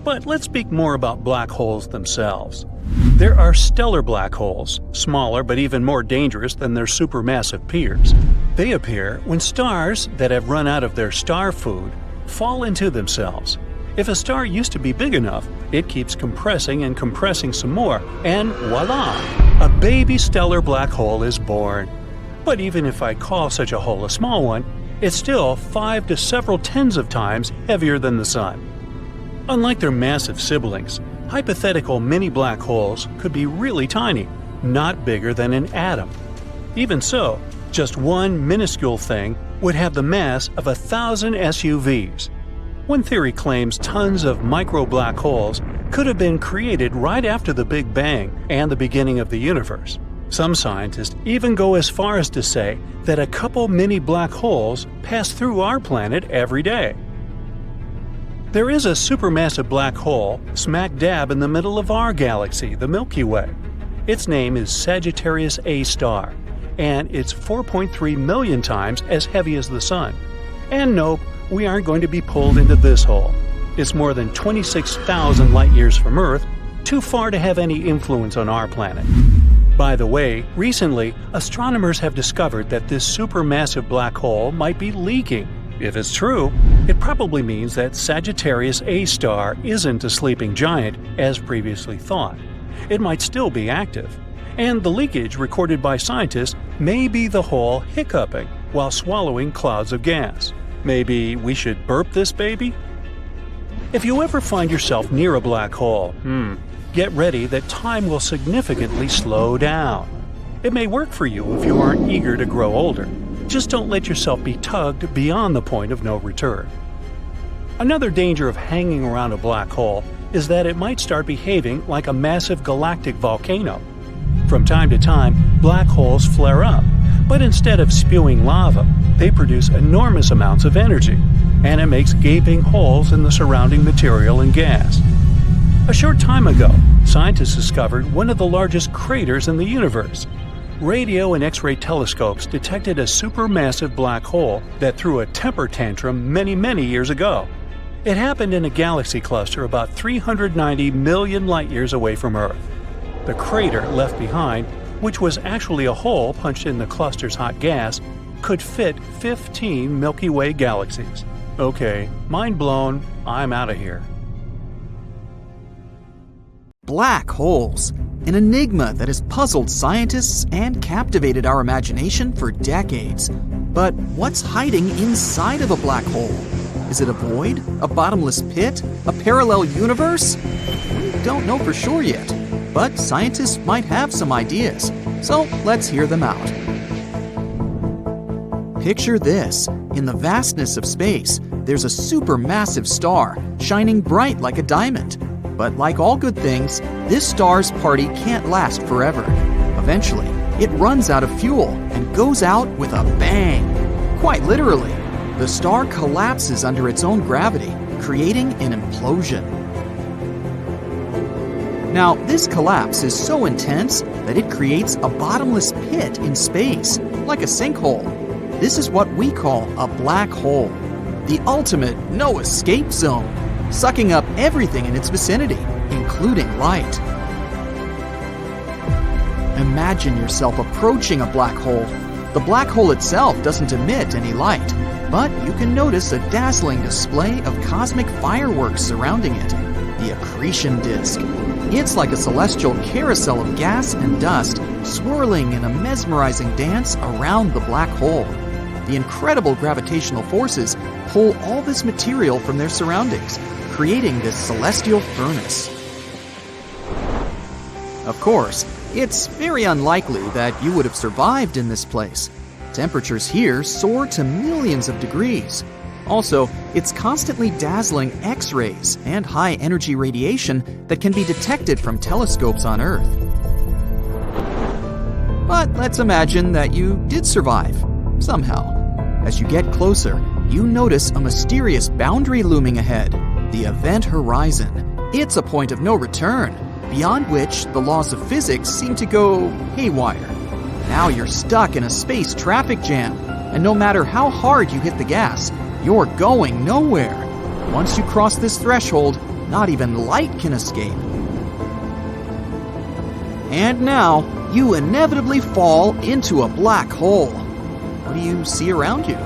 But let's speak more about black holes themselves. There are stellar black holes, smaller but even more dangerous than their supermassive peers. They appear when stars that have run out of their star food fall into themselves. If a star used to be big enough, it keeps compressing and compressing some more, and voila! A baby stellar black hole is born. But even if I call such a hole a small one, it's still 5 to several tens of times heavier than the Sun. Unlike their massive siblings, hypothetical mini black holes could be really tiny, not bigger than an atom. Even so, just one minuscule thing would have the mass of 1,000 SUVs. One theory claims tons of micro black holes could have been created right after the Big Bang and the beginning of the universe. Some scientists even go as far as to say that a couple mini black holes pass through our planet every day. There is a supermassive black hole smack dab in the middle of our galaxy, the Milky Way. Its name is Sagittarius A star, and it's 4.3 million times as heavy as the Sun. And nope, we aren't going to be pulled into this hole. It's more than 26,000 light-years from Earth, too far to have any influence on our planet. By the way, recently, astronomers have discovered that this supermassive black hole might be leaking. If it's true, it probably means that Sagittarius A star isn't a sleeping giant, as previously thought. It might still be active. And the leakage recorded by scientists may be the hole hiccuping while swallowing clouds of gas. Maybe we should burp this baby? If you ever find yourself near a black hole, get ready that time will significantly slow down. It may work for you if you aren't eager to grow older. Just don't let yourself be tugged beyond the point of no return. Another danger of hanging around a black hole is that it might start behaving like a massive galactic volcano. From time to time, black holes flare up, but instead of spewing lava, they produce enormous amounts of energy, and it makes gaping holes in the surrounding material and gas. A short time ago, scientists discovered one of the largest craters in the universe. Radio and X-ray telescopes detected a supermassive black hole that threw a temper tantrum many years ago. It happened in a galaxy cluster about 390 million light-years away from Earth. The crater left behind, which was actually a hole punched in the cluster's hot gas, could fit 15 Milky Way galaxies. Okay, mind blown, I'm out of here. Black holes, an enigma that has puzzled scientists and captivated our imagination for decades. But what's hiding inside of a black hole? Is it a void? A bottomless pit? A parallel universe? We don't know for sure yet, but scientists might have some ideas. So let's hear them out. Picture this. In the vastness of space, there's a supermassive star shining bright like a diamond. But like all good things, this star's party can't last forever. Eventually, it runs out of fuel and goes out with a bang. Quite literally, the star collapses under its own gravity, creating an implosion. Now, this collapse is so intense that it creates a bottomless pit in space, like a sinkhole. This is what we call a black hole, the ultimate no-escape zone, sucking up everything in its vicinity, including light. Imagine yourself approaching a black hole. The black hole itself doesn't emit any light, but you can notice a dazzling display of cosmic fireworks surrounding it, the accretion disk. It's like a celestial carousel of gas and dust swirling in a mesmerizing dance around the black hole. The incredible gravitational forces pull all this material from their surroundings, creating this celestial furnace. Of course, it's very unlikely that you would have survived in this place. Temperatures here soar to millions of degrees. Also, it's constantly dazzling X-rays and high-energy radiation that can be detected from telescopes on Earth. But let's imagine that you did survive, somehow. As you get closer, you notice a mysterious boundary looming ahead, the event horizon. It's a point of no return, beyond which the laws of physics seem to go haywire. Now you're stuck in a space traffic jam, and no matter how hard you hit the gas, you're going nowhere. Once you cross this threshold, not even light can escape. And now, you inevitably fall into a black hole. What do you see around you?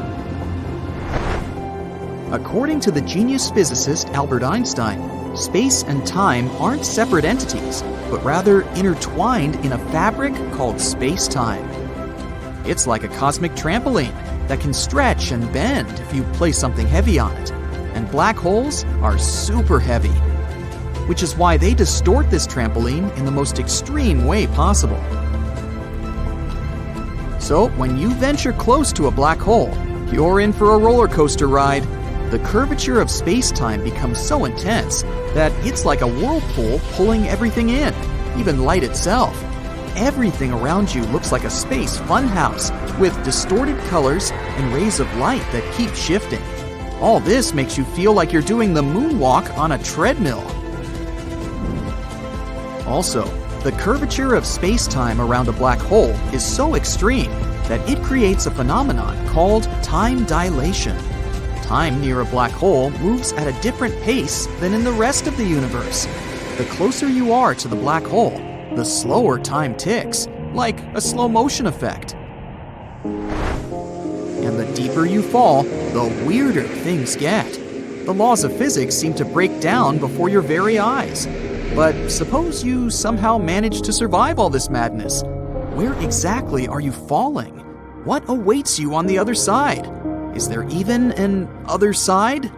According to the genius physicist Albert Einstein, space and time aren't separate entities, but rather intertwined in a fabric called space-time. It's like a cosmic trampoline that can stretch and bend if you place something heavy on it. And black holes are super heavy, which is why they distort this trampoline in the most extreme way possible. So when you venture close to a black hole, you're in for a roller coaster ride. The curvature of space-time becomes so intense that it's like a whirlpool pulling everything in, even light itself. Everything around you looks like a space funhouse with distorted colors and rays of light that keep shifting. All this makes you feel like you're doing the moonwalk on a treadmill. Also, the curvature of space-time around a black hole is so extreme that it creates a phenomenon called time dilation. Time near a black hole moves at a different pace than in the rest of the universe. The closer you are to the black hole, the slower time ticks, like a slow motion effect. And the deeper you fall, the weirder things get. The laws of physics seem to break down before your very eyes. But suppose you somehow manage to survive all this madness. Where exactly are you falling? What awaits you on the other side? Is there even an other side?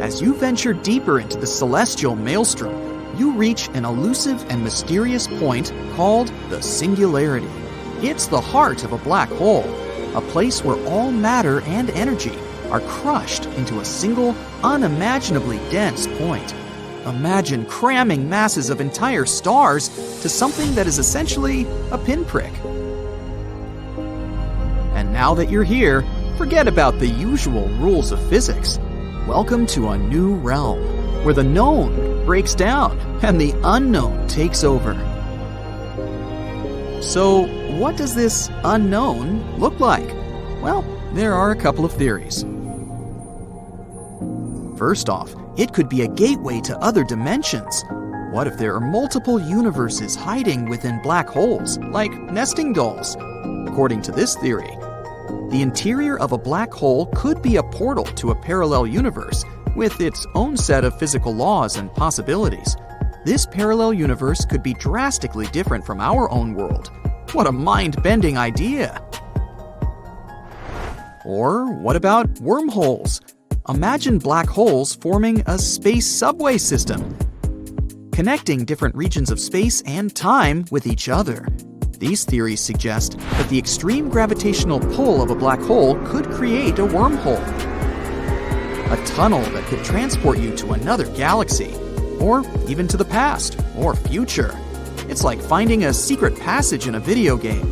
As you venture deeper into the celestial maelstrom, you reach an elusive and mysterious point called the singularity. It's the heart of a black hole, a place where all matter and energy are crushed into a single, unimaginably dense point. Imagine cramming masses of entire stars to something that is essentially a pinprick. And now that you're here, forget about the usual rules of physics. Welcome to a new realm, where the known breaks down and the unknown takes over. So, what does this unknown look like? Well, there are a couple of theories. First off, it could be a gateway to other dimensions. What if there are multiple universes hiding within black holes, like nesting dolls? According to this theory, the interior of a black hole could be a portal to a parallel universe with its own set of physical laws and possibilities. This parallel universe could be drastically different from our own world. What a mind-bending idea! Or what about wormholes? Imagine black holes forming a space subway system, connecting different regions of space and time with each other. These theories suggest that the extreme gravitational pull of a black hole could create a wormhole, a tunnel that could transport you to another galaxy, or even to the past or future. It's like finding a secret passage in a video game.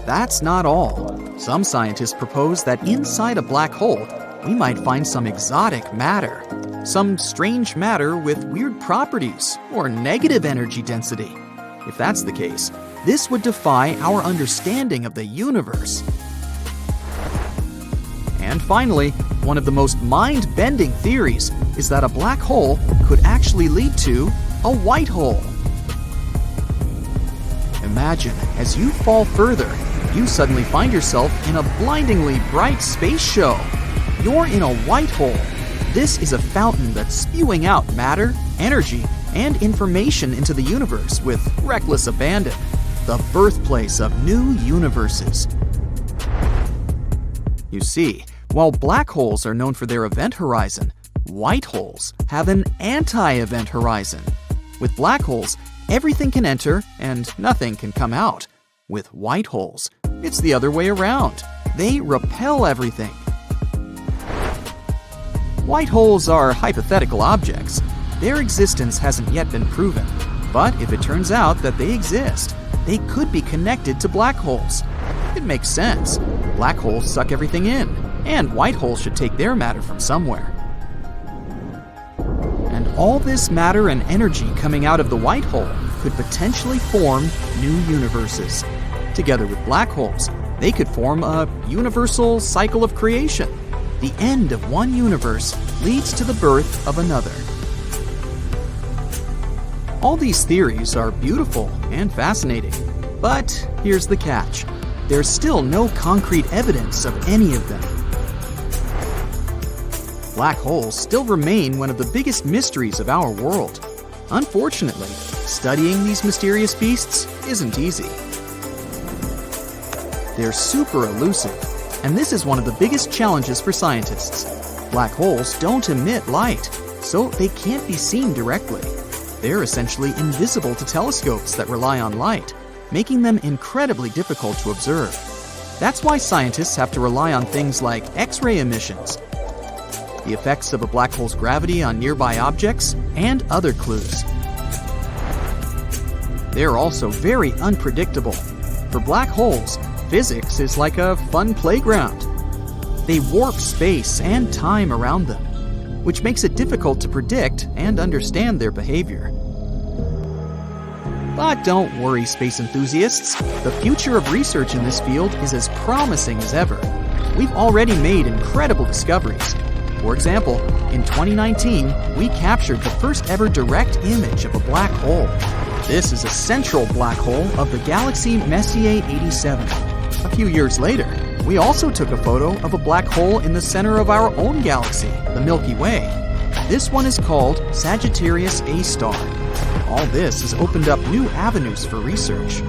That's not all. Some scientists propose that inside a black hole, we might find some exotic matter, some strange matter with weird properties or negative energy density. If that's the case, this would defy our understanding of the universe. And finally, one of the most mind-bending theories is that a black hole could actually lead to a white hole. Imagine, as you fall further, you suddenly find yourself in a blindingly bright space show. You're in a white hole. This is a fountain that's spewing out matter, energy, and information into the universe with reckless abandon. The birthplace of new universes. You see, while black holes are known for their event horizon, white holes have an anti-event horizon. With black holes, everything can enter and nothing can come out. With white holes, it's the other way around. They repel everything. White holes are hypothetical objects. Their existence hasn't yet been proven. But if it turns out that they exist, they could be connected to black holes. It makes sense. Black holes suck everything in, and white holes should take their matter from somewhere. And all this matter and energy coming out of the white hole could potentially form new universes. Together with black holes, they could form a universal cycle of creation. The end of one universe leads to the birth of another. All these theories are beautiful and fascinating, but here's the catch. There's still no concrete evidence of any of them. Black holes still remain one of the biggest mysteries of our world. Unfortunately, studying these mysterious beasts isn't easy. They're super elusive, and this is one of the biggest challenges for scientists. Black holes don't emit light, so they can't be seen directly. They're essentially invisible to telescopes that rely on light, making them incredibly difficult to observe. That's why scientists have to rely on things like X-ray emissions, the effects of a black hole's gravity on nearby objects, and other clues. They're also very unpredictable. For black holes, physics is like a fun playground. They warp space and time around them, which makes it difficult to predict and understand their behavior. But don't worry, space enthusiasts. The future of research in this field is as promising as ever. We've already made incredible discoveries. For example, in 2019, we captured the first ever direct image of a black hole. This is a central black hole of the galaxy Messier 87. A few years later, we also took a photo of a black hole in the center of our own galaxy, the Milky Way. This one is called Sagittarius A star. All this has opened up new avenues for research.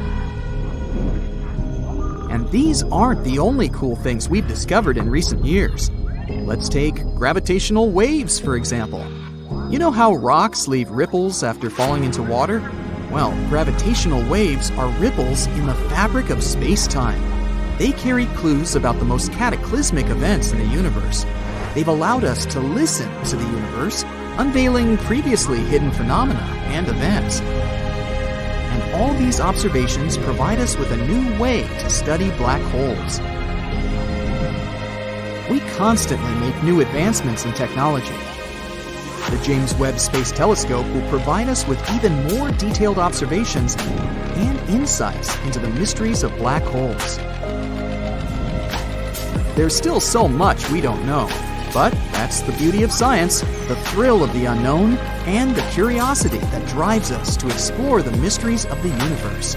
And these aren't the only cool things we've discovered in recent years. Let's take gravitational waves, for example. You know how rocks leave ripples after falling into water? Well, gravitational waves are ripples in the fabric of space-time. They carry clues about the most cataclysmic events in the universe. They've allowed us to listen to the universe, unveiling previously hidden phenomena and events. And all these observations provide us with a new way to study black holes. We constantly make new advancements in technology. The James Webb Space Telescope will provide us with even more detailed observations and insights into the mysteries of black holes. There's still so much we don't know, But that's the beauty of science, the thrill of the unknown, and the curiosity that drives us to explore the mysteries of the universe.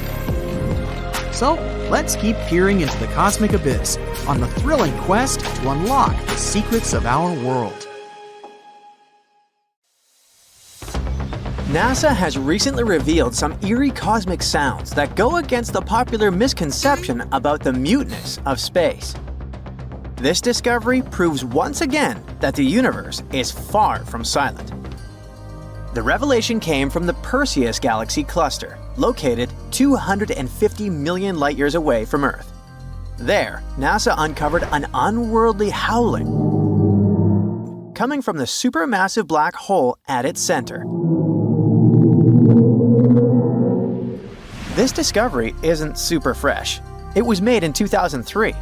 So, let's keep peering into the cosmic abyss on the thrilling quest to unlock the secrets of our world. NASA has recently revealed some eerie cosmic sounds that go against the popular misconception about the muteness of space. This discovery proves once again that the universe is far from silent. The revelation came from the Perseus galaxy cluster, located 250 million light-years away from Earth. There, NASA uncovered an unworldly howling coming from the supermassive black hole at its center. This discovery isn't super fresh. It was made in 2003.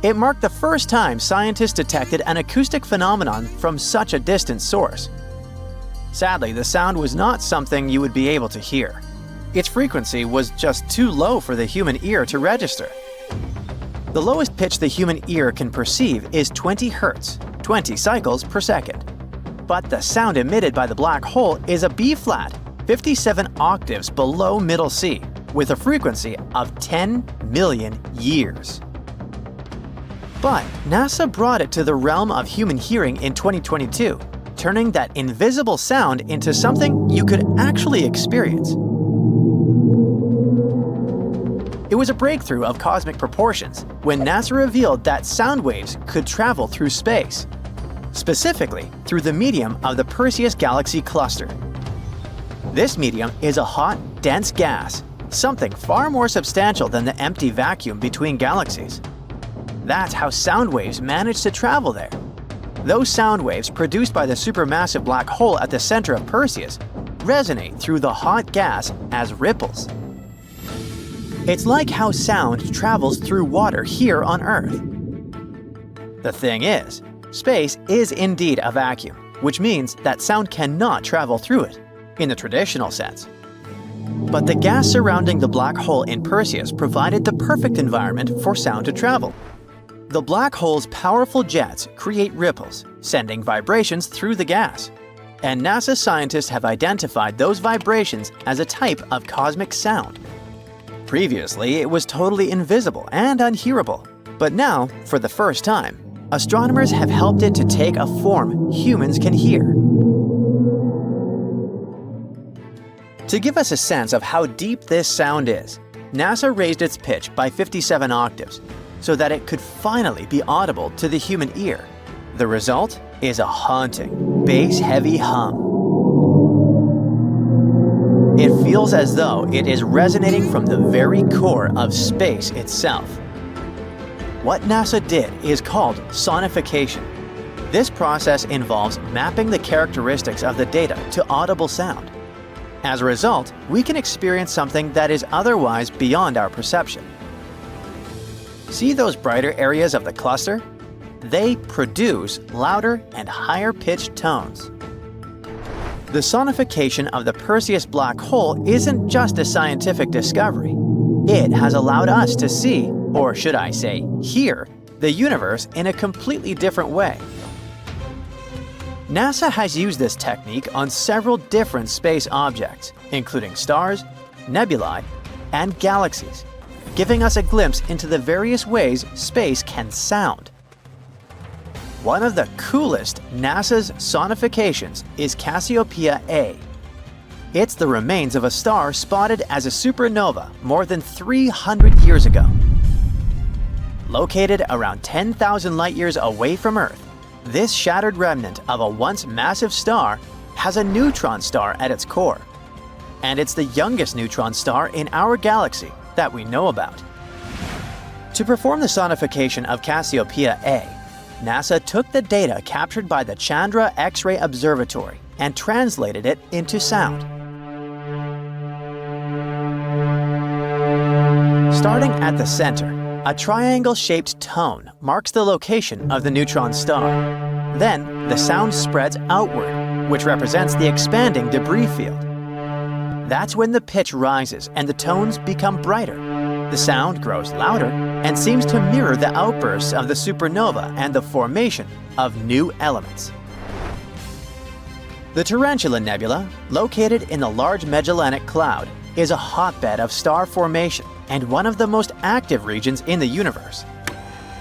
It marked the first time scientists detected an acoustic phenomenon from such a distant source. Sadly, the sound was not something you would be able to hear. Its frequency was just too low for the human ear to register. The lowest pitch the human ear can perceive is 20 Hz, 20 cycles per second. But the sound emitted by the black hole is a B-flat, 57 octaves below middle C, with a frequency of 10 million years. But NASA brought it to the realm of human hearing in 2022, turning that invisible sound into something you could actually experience. It was a breakthrough of cosmic proportions when NASA revealed that sound waves could travel through space, specifically through the medium of the Perseus galaxy cluster. This medium is a hot, dense gas, something far more substantial than the empty vacuum between galaxies. That's how sound waves manage to travel there. Those sound waves produced by the supermassive black hole at the center of Perseus resonate through the hot gas as ripples. It's like how sound travels through water here on Earth. The thing is, space is indeed a vacuum, which means that sound cannot travel through it, in the traditional sense. But the gas surrounding the black hole in Perseus provided the perfect environment for sound to travel. The black hole's powerful jets create ripples, sending vibrations through the gas. And NASA scientists have identified those vibrations as a type of cosmic sound. Previously, it was totally invisible and unhearable. But now, for the first time, astronomers have helped it to take a form humans can hear. To give us a sense of how deep this sound is, NASA raised its pitch by 57 octaves, so that it could finally be audible to the human ear. The result is a haunting, bass-heavy hum. It feels as though it is resonating from the very core of space itself. What NASA did is called sonification. This process involves mapping the characteristics of the data to audible sound. As a result, we can experience something that is otherwise beyond our perception. See those brighter areas of the cluster? They produce louder and higher-pitched tones. The sonification of the Perseus black hole isn't just a scientific discovery. It has allowed us to see, or should I say, hear, the universe in a completely different way. NASA has used this technique on several different space objects, including stars, nebulae, and galaxies, giving us a glimpse into the various ways space can sound. One of the coolest NASA's sonifications is Cassiopeia A. It's the remains of a star spotted as a supernova more than 300 years ago. Located around 10,000 light-years away from Earth, this shattered remnant of a once massive star has a neutron star at its core. And it's the youngest neutron star in our galaxy that we know about. To perform the sonification of Cassiopeia A, NASA took the data captured by the Chandra X-ray Observatory and translated it into sound. Starting at the center, a triangle-shaped tone marks the location of the neutron star. Then, the sound spreads outward, which represents the expanding debris field. That's when the pitch rises and the tones become brighter. The sound grows louder and seems to mirror the outbursts of the supernova and the formation of new elements. The Tarantula Nebula, located in the Large Magellanic Cloud, is a hotbed of star formation and one of the most active regions in the universe.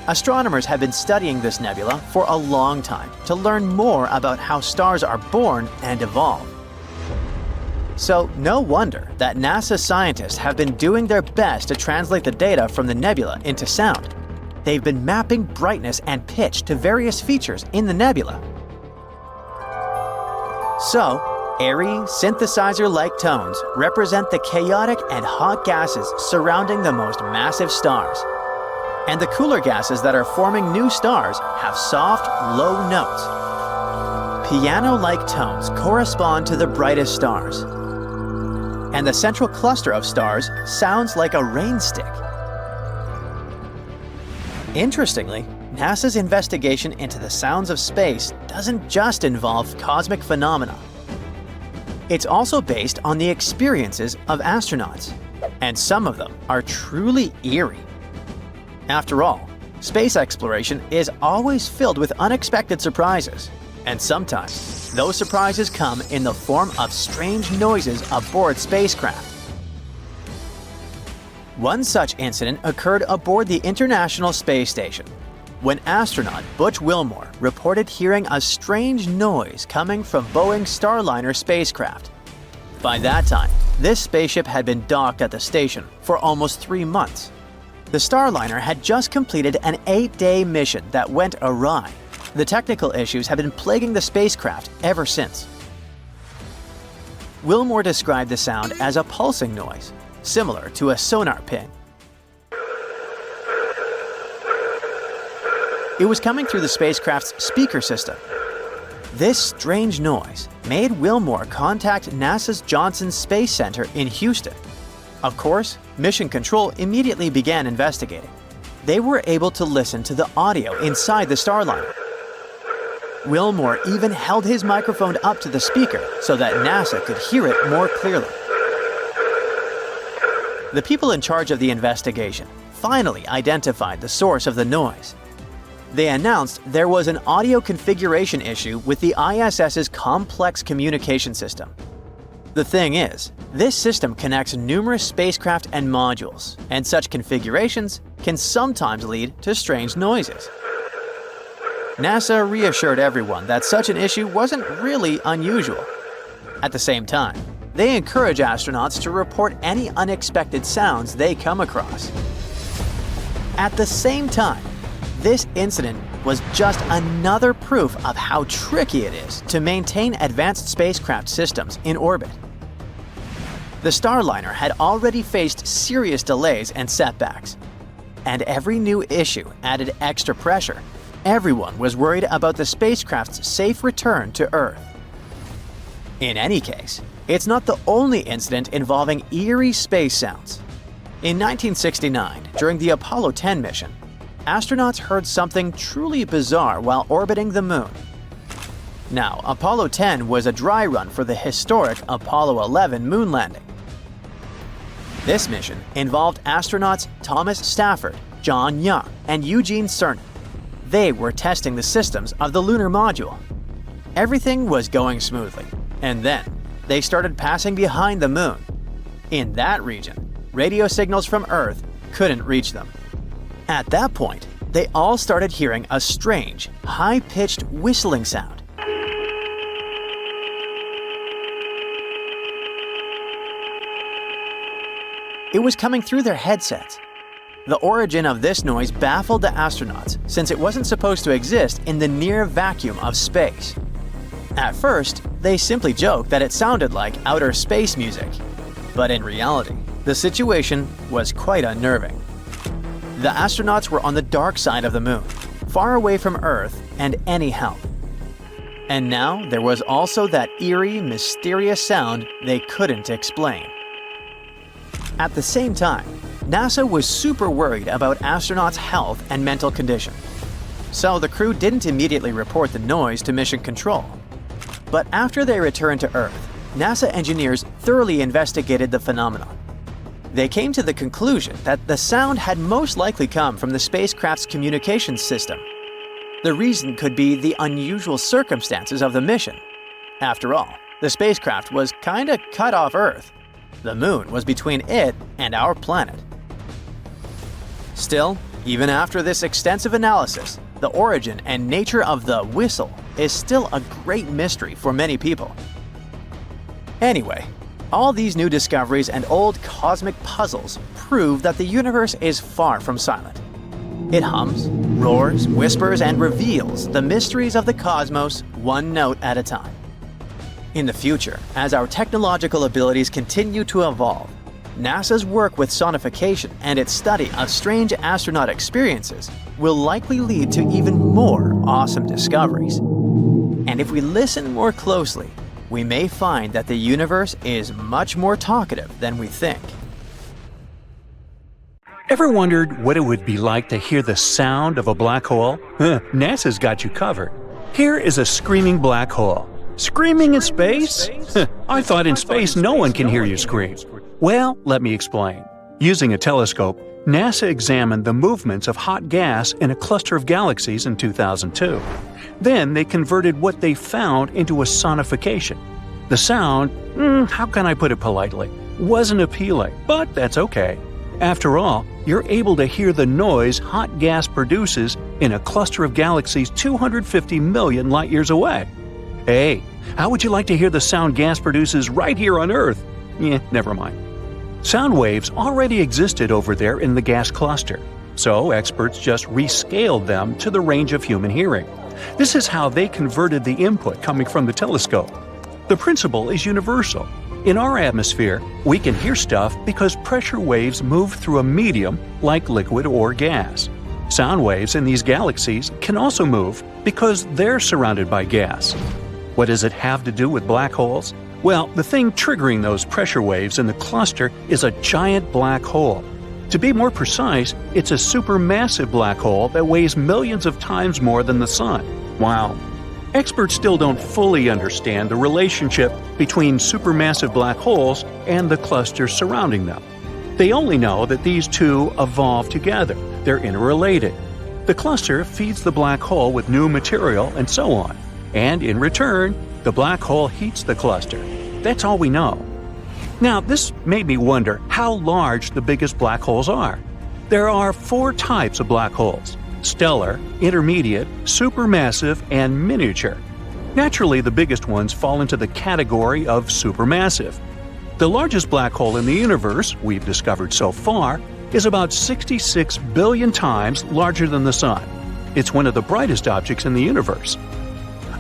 Astronomers have been studying this nebula for a long time to learn more about how stars are born and evolve. So, no wonder that NASA scientists have been doing their best to translate the data from the nebula into sound. They've been mapping brightness and pitch to various features in the nebula. So, airy, synthesizer-like tones represent the chaotic and hot gases surrounding the most massive stars. And the cooler gases that are forming new stars have soft, low notes. Piano-like tones correspond to the brightest stars. And the central cluster of stars sounds like a rain stick. Interestingly, NASA's investigation into the sounds of space doesn't just involve cosmic phenomena. It's also based on the experiences of astronauts, and some of them are truly eerie. After all, space exploration is always filled with unexpected surprises, and sometimes those surprises come in the form of strange noises aboard spacecraft. One such incident occurred aboard the International Space Station, when astronaut Butch Wilmore reported hearing a strange noise coming from Boeing's Starliner spacecraft. By that time, this spaceship had been docked at the station for almost 3 months. The Starliner had just completed an 8-day mission that went awry. The technical issues have been plaguing the spacecraft ever since. Wilmore described the sound as a pulsing noise, similar to a sonar ping. It was coming through the spacecraft's speaker system. This strange noise made Wilmore contact NASA's Johnson Space Center in Houston. Of course, Mission Control immediately began investigating. They were able to listen to the audio inside the Starliner. Wilmore even held his microphone up to the speaker so that NASA could hear it more clearly. The people in charge of the investigation finally identified the source of the noise. They announced there was an audio configuration issue with the ISS's complex communication system. The thing is, this system connects numerous spacecraft and modules, and such configurations can sometimes lead to strange noises. NASA reassured everyone that such an issue wasn't really unusual. At the same time, they encourage astronauts to report any unexpected sounds they come across. At the same time, this incident was just another proof of how tricky it is to maintain advanced spacecraft systems in orbit. The Starliner had already faced serious delays and setbacks, and every new issue added extra pressure. Everyone was worried about the spacecraft's safe return to Earth. In any case, it's not the only incident involving eerie space sounds. In 1969, during the Apollo 10 mission, astronauts heard something truly bizarre while orbiting the Moon. Now, Apollo 10 was a dry run for the historic Apollo 11 moon landing. This mission involved astronauts Thomas Stafford, John Young, and Eugene Cernan. They were testing the systems of the lunar module. Everything was going smoothly, and then they started passing behind the Moon. In that region, radio signals from Earth couldn't reach them. At that point, they all started hearing a strange, high-pitched whistling sound. It was coming through their headsets. The origin of this noise baffled the astronauts since it wasn't supposed to exist in the near vacuum of space. At first, they simply joked that it sounded like outer space music. But in reality, the situation was quite unnerving. The astronauts were on the dark side of the Moon, far away from Earth and any help. And now there was also that eerie, mysterious sound they couldn't explain. At the same time, NASA was super worried about astronauts' health and mental condition. So the crew didn't immediately report the noise to Mission Control. But after they returned to Earth, NASA engineers thoroughly investigated the phenomenon. They came to the conclusion that the sound had most likely come from the spacecraft's communications system. The reason could be the unusual circumstances of the mission. After all, the spacecraft was kinda cut off Earth. The moon was between it and our planet. Still, even after this extensive analysis, the origin and nature of the whistle is still a great mystery for many people. Anyway, all these new discoveries and old cosmic puzzles prove that the universe is far from silent. It hums, roars, whispers, and reveals the mysteries of the cosmos one note at a time. In the future, as our technological abilities continue to evolve, NASA's work with sonification and its study of strange astronaut experiences will likely lead to even more awesome discoveries. And if we listen more closely, we may find that the universe is much more talkative than we think. Ever wondered what it would be like to hear the sound of a black hole? NASA's got you covered. Here is a screaming black hole. Screaming in space? I thought in space no one can hear you scream. Well, let me explain. Using a telescope, NASA examined the movements of hot gas in a cluster of galaxies in 2002. Then they converted what they found into a sonification. The sound, how can I put it politely, wasn't appealing, but that's okay. After all, you're able to hear the noise hot gas produces in a cluster of galaxies 250 million light-years away. Hey, how would you like to hear the sound gas produces right here on Earth? Never mind. Sound waves already existed over there in the gas cluster, so experts just rescaled them to the range of human hearing. This is how they converted the input coming from the telescope. The principle is universal. In our atmosphere, we can hear stuff because pressure waves move through a medium like liquid or gas. Sound waves in these galaxies can also move because they're surrounded by gas. What does it have to do with black holes? Well, the thing triggering those pressure waves in the cluster is a giant black hole. To be more precise, it's a supermassive black hole that weighs millions of times more than the Sun. Wow. Experts still don't fully understand the relationship between supermassive black holes and the clusters surrounding them. They only know that these two evolve together. They're interrelated. The cluster feeds the black hole with new material and so on. And in return, the black hole heats the cluster. That's all we know. Now, this made me wonder how large the biggest black holes are. There are 4 types of black holes: stellar, intermediate, supermassive, and miniature. Naturally, the biggest ones fall into the category of supermassive. The largest black hole in the universe we've discovered so far is about 66 billion times larger than the Sun. It's one of the brightest objects in the universe.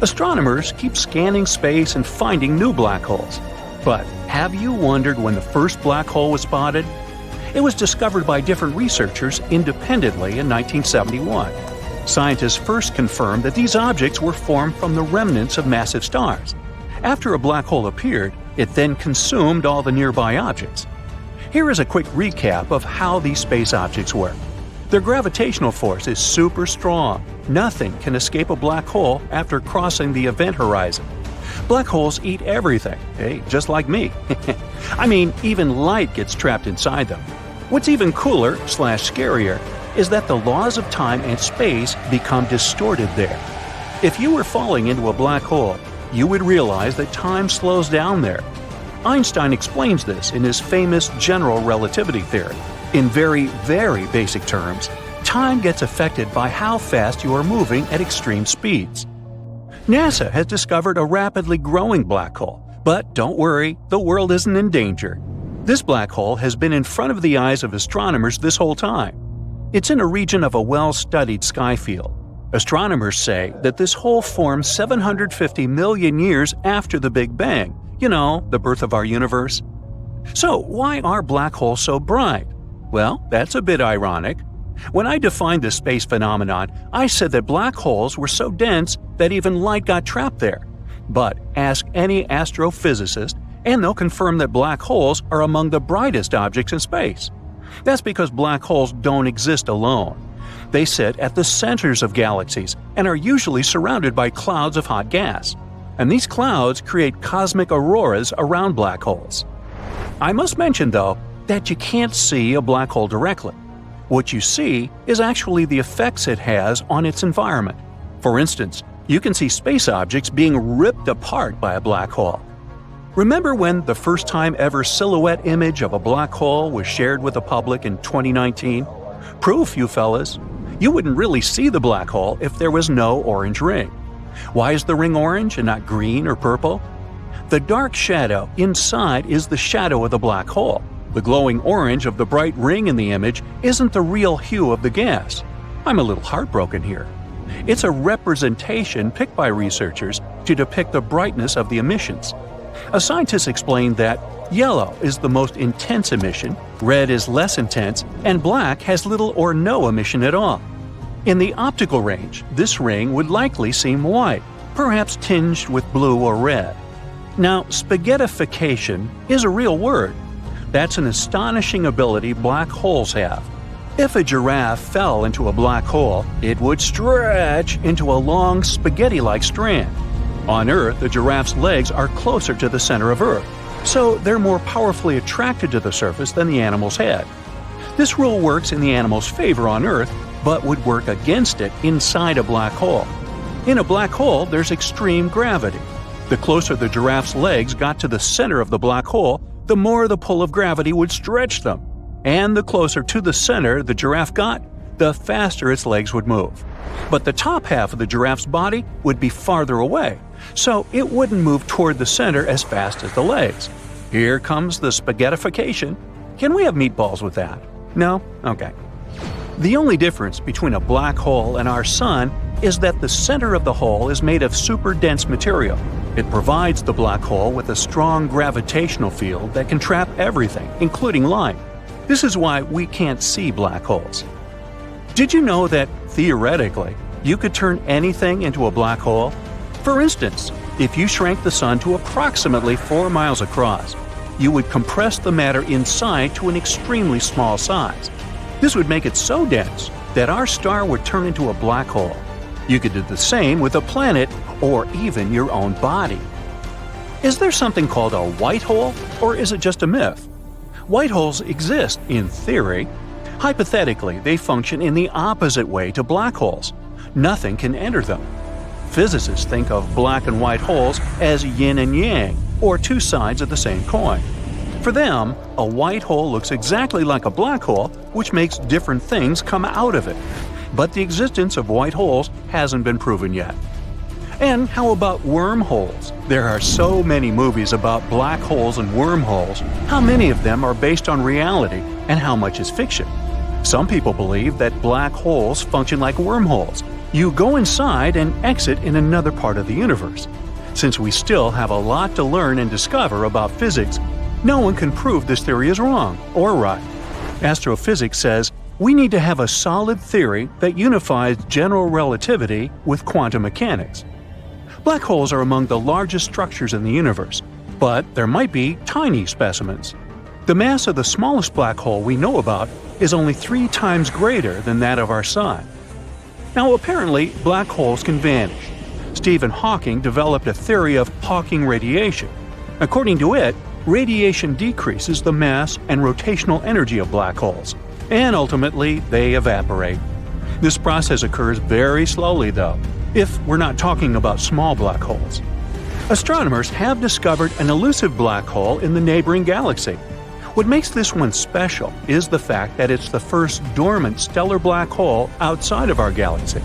Astronomers keep scanning space and finding new black holes. But have you wondered when the first black hole was spotted? It was discovered by different researchers independently in 1971. Scientists first confirmed that these objects were formed from the remnants of massive stars. After a black hole appeared, it then consumed all the nearby objects. Here is a quick recap of how these space objects work. Their gravitational force is super strong. Nothing can escape a black hole after crossing the event horizon. Black holes eat everything, just like me. I mean, even light gets trapped inside them. What's even cooler/scarier is that the laws of time and space become distorted there. If you were falling into a black hole, you would realize that time slows down there. Einstein explains this in his famous general relativity theory. In very, very basic terms, time gets affected by how fast you are moving at extreme speeds. NASA has discovered a rapidly growing black hole, but don't worry, the world isn't in danger. This black hole has been in front of the eyes of astronomers this whole time. It's in a region of a well-studied sky field. Astronomers say that this hole formed 750 million years after the Big Bang, the birth of our universe. So why are black holes so bright? Well, that's a bit ironic. When I defined this space phenomenon, I said that black holes were so dense that even light got trapped there. But ask any astrophysicist, and they'll confirm that black holes are among the brightest objects in space. That's because black holes don't exist alone. They sit at the centers of galaxies and are usually surrounded by clouds of hot gas. And these clouds create cosmic auroras around black holes. I must mention, though, that you can't see a black hole directly. What you see is actually the effects it has on its environment. For instance, you can see space objects being ripped apart by a black hole. Remember when the first time ever silhouette image of a black hole was shared with the public in 2019? Proof, you fellas. You wouldn't really see the black hole if there was no orange ring. Why is the ring orange and not green or purple? The dark shadow inside is the shadow of the black hole. The glowing orange of the bright ring in the image isn't the real hue of the gas. I'm a little heartbroken here. It's a representation picked by researchers to depict the brightness of the emissions. A scientist explained that yellow is the most intense emission, red is less intense, and black has little or no emission at all. In the optical range, this ring would likely seem white, perhaps tinged with blue or red. Now, spaghettification is a real word. That's an astonishing ability black holes have. If a giraffe fell into a black hole, it would stretch into a long spaghetti-like strand. On Earth, a giraffe's legs are closer to the center of Earth, so they're more powerfully attracted to the surface than the animal's head. This rule works in the animal's favor on Earth, but would work against it inside a black hole. In a black hole, there's extreme gravity. The closer the giraffe's legs got to the center of the black hole, the more the pull of gravity would stretch them. And the closer to the center the giraffe got, the faster its legs would move. But the top half of the giraffe's body would be farther away, so it wouldn't move toward the center as fast as the legs. Here comes the spaghettification. Can we have meatballs with that? No? Okay. The only difference between a black hole and our Sun is that the center of the hole is made of super dense material. It provides the black hole with a strong gravitational field that can trap everything, including light. This is why we can't see black holes. Did you know that, theoretically, you could turn anything into a black hole? For instance, if you shrank the Sun to approximately 4 miles across, you would compress the matter inside to an extremely small size. This would make it so dense that our star would turn into a black hole. You could do the same with a planet or even your own body. Is there something called a white hole, or is it just a myth? White holes exist in theory. Hypothetically, they function in the opposite way to black holes. Nothing can enter them. Physicists think of black and white holes as yin and yang, or two sides of the same coin. For them, a white hole looks exactly like a black hole, which makes different things come out of it. But the existence of white holes hasn't been proven yet. And how about wormholes? There are so many movies about black holes and wormholes. How many of them are based on reality, and how much is fiction? Some people believe that black holes function like wormholes. You go inside and exit in another part of the universe. Since we still have a lot to learn and discover about physics, no one can prove this theory is wrong or right. Astrophysics says we need to have a solid theory that unifies general relativity with quantum mechanics. Black holes are among the largest structures in the universe, but there might be tiny specimens. The mass of the smallest black hole we know about is only 3 times greater than that of our Sun. Now, apparently, black holes can vanish. Stephen Hawking developed a theory of Hawking radiation. According to it, radiation decreases the mass and rotational energy of black holes, and ultimately they evaporate. This process occurs very slowly, though, if we're not talking about small black holes. Astronomers have discovered an elusive black hole in the neighboring galaxy. What makes this one special is the fact that it's the first dormant stellar black hole outside of our galaxy.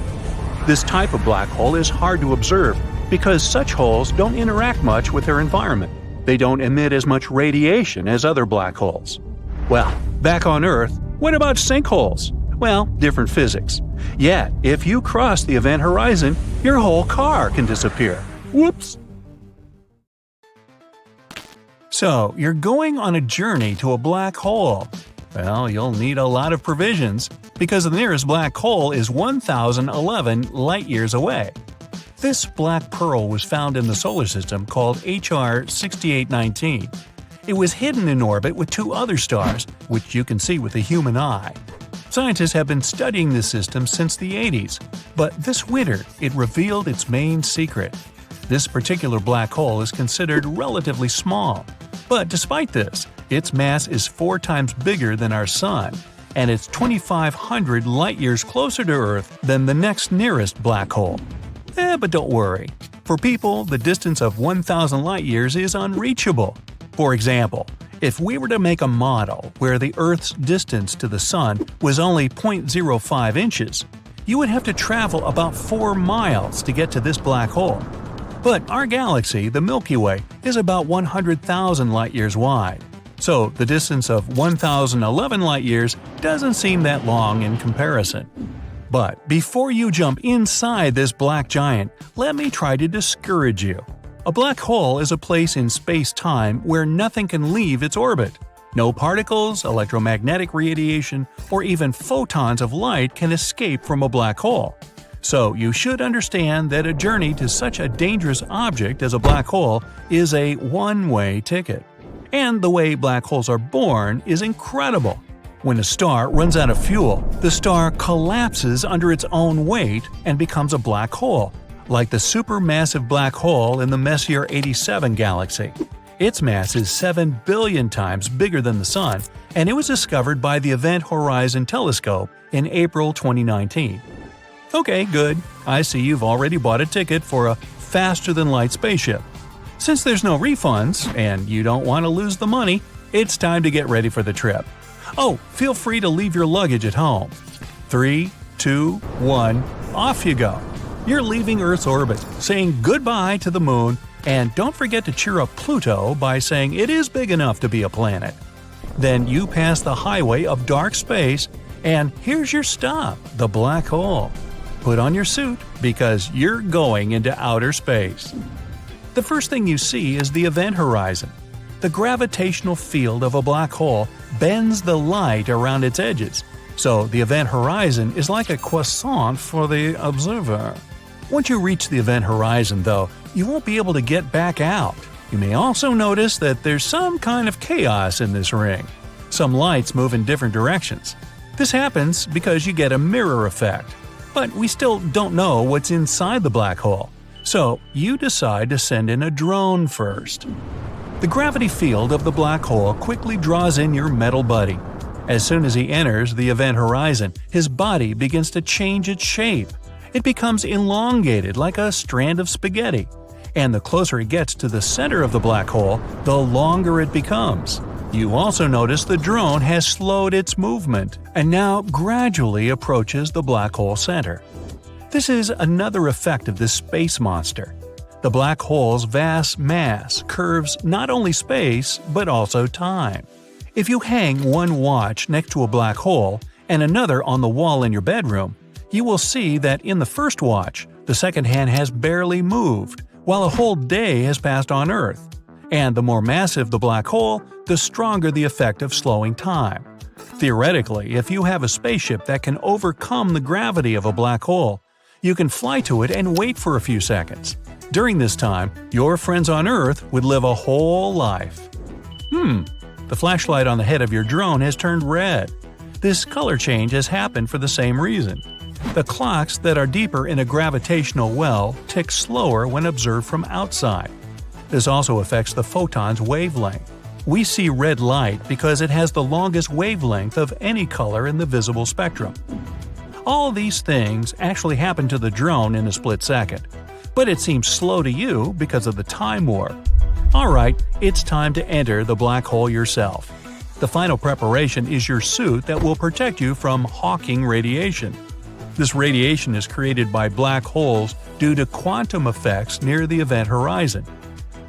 This type of black hole is hard to observe because such holes don't interact much with their environment. They don't emit as much radiation as other black holes. Well, back on Earth, what about sinkholes? Well, different physics. Yet, if you cross the event horizon, your whole car can disappear. Whoops! So, you're going on a journey to a black hole. Well, you'll need a lot of provisions, because the nearest black hole is 1,011 light-years away. This black pearl was found in the solar system called HR 6819. It was hidden in orbit with 2 other stars, which you can see with the human eye. Scientists have been studying this system since the 80s, but this winter it revealed its main secret. This particular black hole is considered relatively small. But despite this, Its mass is 4 times bigger than our Sun, and it's 2,500 light-years closer to Earth than the next nearest black hole. But don't worry. For people, the distance of 1,000 light-years is unreachable. For example, if we were to make a model where the Earth's distance to the Sun was only 0.05 inches, you would have to travel about 4 miles to get to this black hole. But our galaxy, the Milky Way, is about 100,000 light-years wide. So the distance of 1,011 light-years doesn't seem that long in comparison. But before you jump inside this black giant, let me try to discourage you. A black hole is a place in space-time where nothing can leave its orbit. No particles, electromagnetic radiation, or even photons of light can escape from a black hole. So you should understand that a journey to such a dangerous object as a black hole is a one-way ticket. And the way black holes are born is incredible. When a star runs out of fuel, the star collapses under its own weight and becomes a black hole, like the supermassive black hole in the Messier 87 galaxy. Its mass is 7 billion times bigger than the Sun, and it was discovered by the Event Horizon Telescope in April 2019. Okay, good. I see you've already bought a ticket for a faster-than-light spaceship. Since there's no refunds, and you don't want to lose the money, it's time to get ready for the trip. Oh, feel free to leave your luggage at home. 3, 2, 1, off you go. You're leaving Earth's orbit, saying goodbye to the Moon, and don't forget to cheer up Pluto by saying it is big enough to be a planet. Then you pass the highway of dark space, and here's your stop, the black hole. Put on your suit, because you're going into outer space. The first thing you see is the event horizon. The gravitational field of a black hole bends the light around its edges, so the event horizon is like a croissant for the observer. Once you reach the event horizon, though, you won't be able to get back out. You may also notice that there's some kind of chaos in this ring. Some lights move in different directions. This happens because you get a mirror effect. But we still don't know what's inside the black hole. So you decide to send in a drone first. The gravity field of the black hole quickly draws in your metal buddy. As soon as he enters the event horizon, his body begins to change its shape. It becomes elongated like a strand of spaghetti. And the closer it gets to the center of the black hole, the longer it becomes. You also notice the drone has slowed its movement and now gradually approaches the black hole center. This is another effect of this space monster. The black hole's vast mass curves not only space but also time. If you hang one watch next to a black hole and another on the wall in your bedroom, you will see that in the first watch, the second hand has barely moved, while a whole day has passed on Earth. And the more massive the black hole, the stronger the effect of slowing time. Theoretically, if you have a spaceship that can overcome the gravity of a black hole, you can fly to it and wait for a few seconds. During this time, your friends on Earth would live a whole life. The flashlight on the head of your drone has turned red. This color change has happened for the same reason. The clocks that are deeper in a gravitational well tick slower when observed from outside. This also affects the photon's wavelength. We see red light because it has the longest wavelength of any color in the visible spectrum. All these things actually happen to the drone in a split second, but it seems slow to you because of the time warp. Alright, it's time to enter the black hole yourself. The final preparation is your suit that will protect you from Hawking radiation. This radiation is created by black holes due to quantum effects near the event horizon.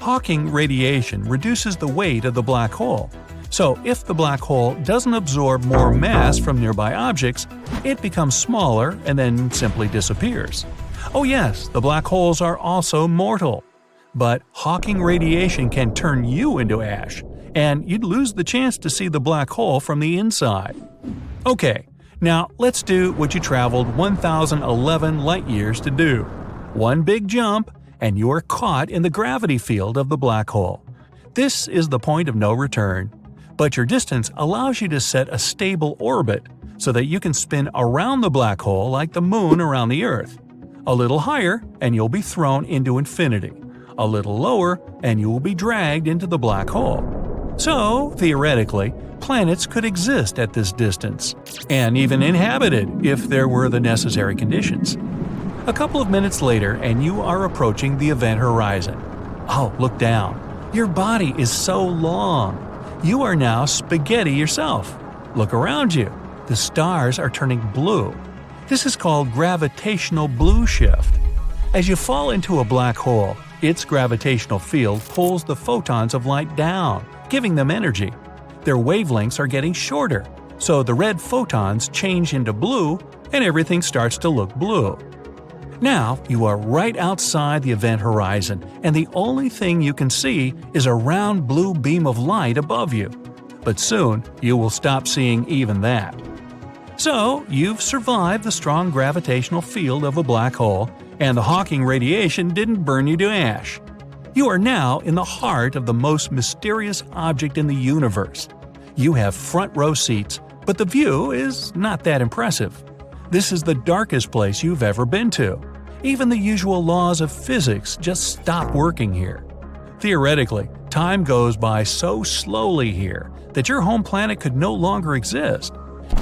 Hawking radiation reduces the weight of the black hole, so if the black hole doesn't absorb more mass from nearby objects, it becomes smaller and then simply disappears. Oh yes, the black holes are also mortal. But Hawking radiation can turn you into ash, and you'd lose the chance to see the black hole from the inside. Okay, now let's do what you traveled 1,011 light-years to do. One big jump, and you are caught in the gravity field of the black hole. This is the point of no return. But your distance allows you to set a stable orbit so that you can spin around the black hole like the Moon around the Earth. A little higher, and you'll be thrown into infinity. A little lower, and you will be dragged into the black hole. So, theoretically, planets could exist at this distance, and even inhabited if there were the necessary conditions. A couple of minutes later, and you are approaching the event horizon. Oh, look down. Your body is so long. You are now spaghetti yourself. Look around you. The stars are turning blue. This is called gravitational blue shift. As you fall into a black hole, its gravitational field pulls the photons of light down, giving them energy. Their wavelengths are getting shorter, so the red photons change into blue and everything starts to look blue. Now, you are right outside the event horizon, and the only thing you can see is a round blue beam of light above you. But soon, you will stop seeing even that. So, you've survived the strong gravitational field of a black hole, and the Hawking radiation didn't burn you to ash. You are now in the heart of the most mysterious object in the universe. You have front row seats, but the view is not that impressive. This is the darkest place you've ever been to. Even the usual laws of physics just stop working here. Theoretically, time goes by so slowly here that your home planet could no longer exist,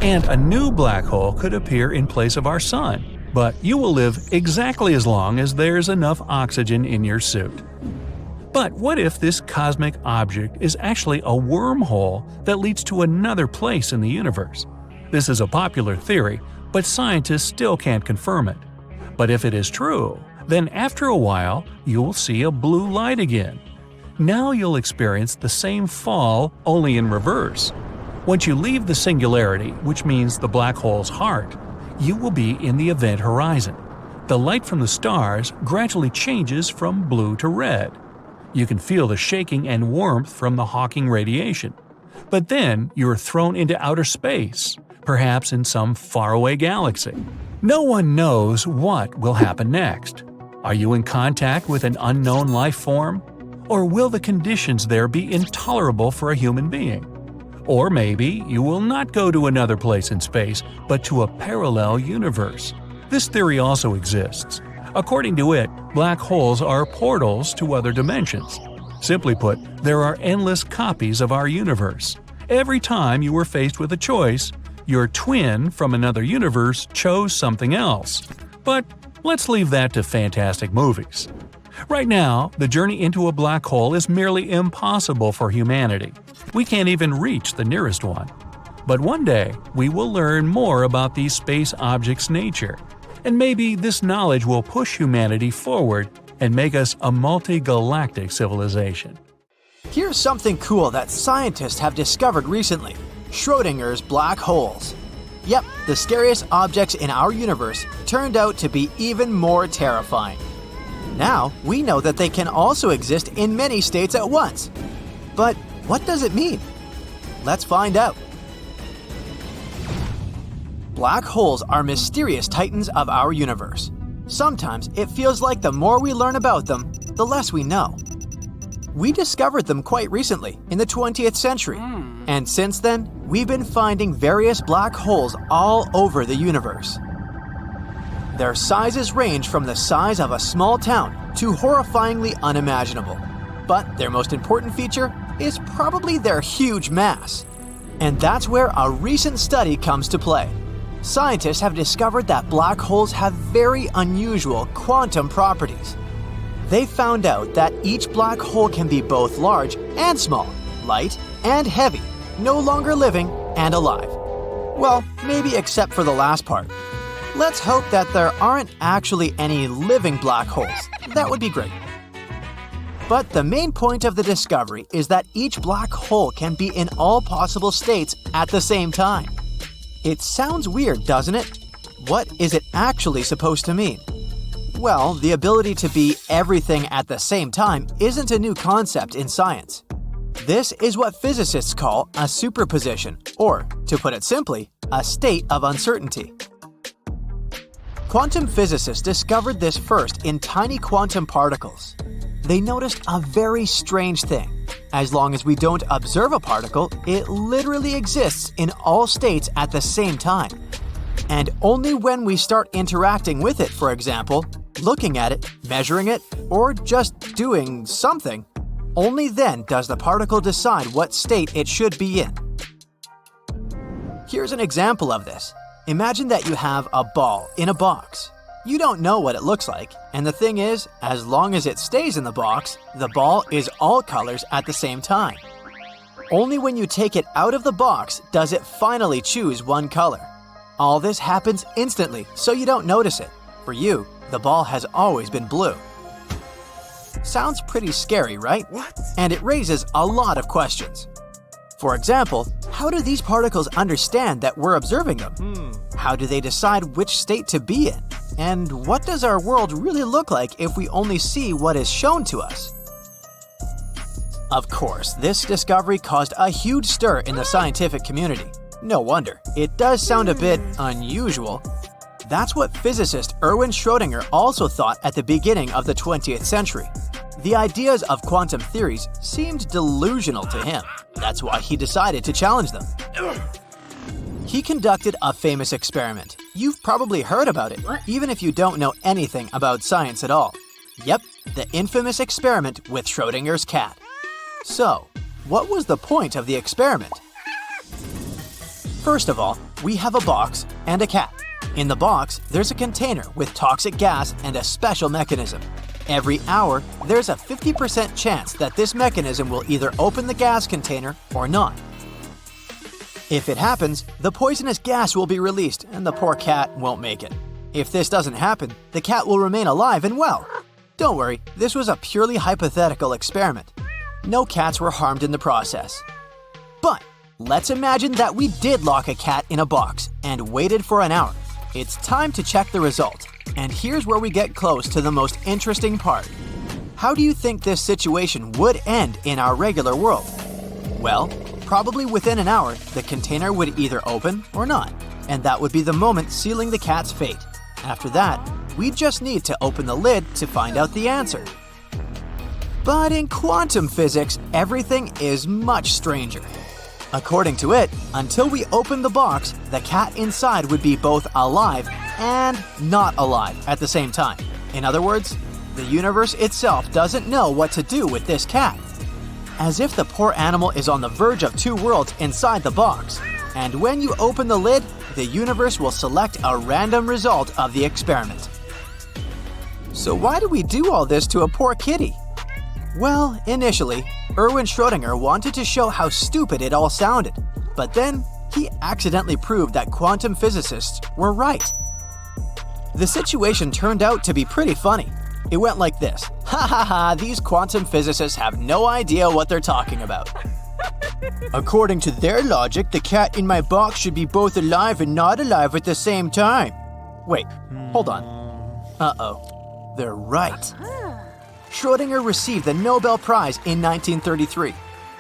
and a new black hole could appear in place of our sun, but you will live exactly as long as there's enough oxygen in your suit. But what if this cosmic object is actually a wormhole that leads to another place in the universe? This is a popular theory, but scientists still can't confirm it. But if it is true, then after a while, you'll see a blue light again. Now you'll experience the same fall, only in reverse. Once you leave the singularity, which means the black hole's heart, you will be in the event horizon. The light from the stars gradually changes from blue to red. You can feel the shaking and warmth from the Hawking radiation. But then you're thrown into outer space, perhaps in some faraway galaxy. No one knows what will happen next. Are you in contact with an unknown life form? Or will the conditions there be intolerable for a human being? Or maybe you will not go to another place in space, but to a parallel universe. This theory also exists. According to it, black holes are portals to other dimensions. Simply put, there are endless copies of our universe. Every time you were faced with a choice, your twin from another universe chose something else. But let's leave that to fantastic movies. Right now, the journey into a black hole is merely impossible for humanity. We can't even reach the nearest one. But one day, we will learn more about these space objects' nature. And maybe this knowledge will push humanity forward and make us a multi-galactic civilization. Here's something cool that scientists have discovered recently: Schrodinger's black holes. Yep, the scariest objects in our universe turned out to be even more terrifying. Now, we know that they can also exist in many states at once. But what does it mean? Let's find out. Black holes are mysterious titans of our universe. Sometimes it feels like the more we learn about them, the less we know. We discovered them quite recently, in the 20th century, and since then, we've been finding various black holes all over the universe. Their sizes range from the size of a small town to horrifyingly unimaginable. But their most important feature is probably their huge mass. And that's where a recent study comes to play. Scientists have discovered that black holes have very unusual quantum properties. They found out that each black hole can be both large and small, light and heavy, no longer living and alive. Well, maybe except for the last part. Let's hope that there aren't actually any living black holes. That would be great. But the main point of the discovery is that each black hole can be in all possible states at the same time. It sounds weird, doesn't it? What is it actually supposed to mean? Well, the ability to be everything at the same time isn't a new concept in science. This is what physicists call a superposition, or, to put it simply, a state of uncertainty. Quantum physicists discovered this first in tiny quantum particles. They noticed a very strange thing. As long as we don't observe a particle, it literally exists in all states at the same time. And only when we start interacting with it, for example, looking at it, measuring it, or just doing something, Only then does the particle decide what state it should be in. Here's an example of this. Imagine that you have a ball in a box. You don't know what it looks like, and the thing is, as long as it stays in the box, the ball is all colors at the same time. Only when you take it out of the box does it finally choose one color. All this happens instantly, so you don't notice it. For you, the ball has always been blue. Sounds pretty scary, right? What? And it raises a lot of questions. For example, how do these particles understand that we're observing them? How do they decide which state to be in? And what does our world really look like if we only see what is shown to us? Of course, this discovery caused a huge stir in the scientific community. No wonder, it does sound a bit unusual. That's what physicist Erwin Schrodinger also thought at the beginning of the 20th century. The ideas of quantum theories seemed delusional to him. That's why he decided to challenge them. He conducted a famous experiment. You've probably heard about it, even if you don't know anything about science at all. Yep, the infamous experiment with Schrodinger's cat. So, what was the point of the experiment? First of all, we have a box and a cat. In the box, there's a container with toxic gas and a special mechanism. Every hour, there's a 50% chance that this mechanism will either open the gas container or not. If it happens, the poisonous gas will be released and the poor cat won't make it. If this doesn't happen, the cat will remain alive and well. Don't worry, this was a purely hypothetical experiment. No cats were harmed in the process. But let's imagine that we did lock a cat in a box and waited for an hour. It's time to check the result. And here's where we get close to the most interesting part. How do you think this situation would end in our regular world? Well, probably within an hour, the container would either open or not, and that would be the moment sealing the cat's fate. After that, we just need to open the lid to find out the answer. But in quantum physics, everything is much stranger. According to it, until we open the box, the cat inside would be both alive and not alive at the same time. In other words, the universe itself doesn't know what to do with this cat. As if the poor animal is on the verge of two worlds inside the box. And when you open the lid, the universe will select a random result of the experiment. So why do we do all this to a poor kitty? Well, initially, Erwin Schrodinger wanted to show how stupid it all sounded, but then he accidentally proved that quantum physicists were right. The situation turned out to be pretty funny. It went like this. Ha ha ha, these quantum physicists have no idea what they're talking about. According to their logic, the cat in my box should be both alive and not alive at the same time. Wait, hold on. Uh-oh, they're right. Schrodinger received the Nobel Prize in 1933,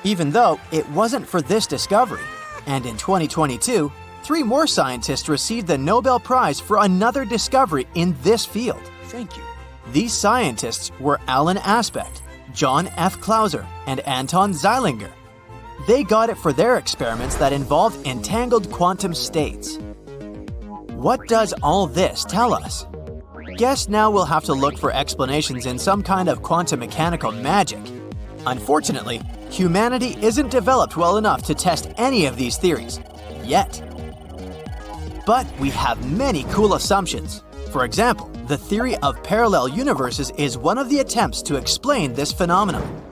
even though it wasn't for this discovery. And in 2022, 3 more scientists received the Nobel Prize for another discovery in this field. Thank you. These scientists were Alan Aspect, John F. Clauser, and Anton Zeilinger. They got it for their experiments that involved entangled quantum states. What does all this tell us? Guess now we'll have to look for explanations in some kind of quantum mechanical magic. Unfortunately, humanity isn't developed well enough to test any of these theories, yet. But we have many cool assumptions. For example, the theory of parallel universes is one of the attempts to explain this phenomenon.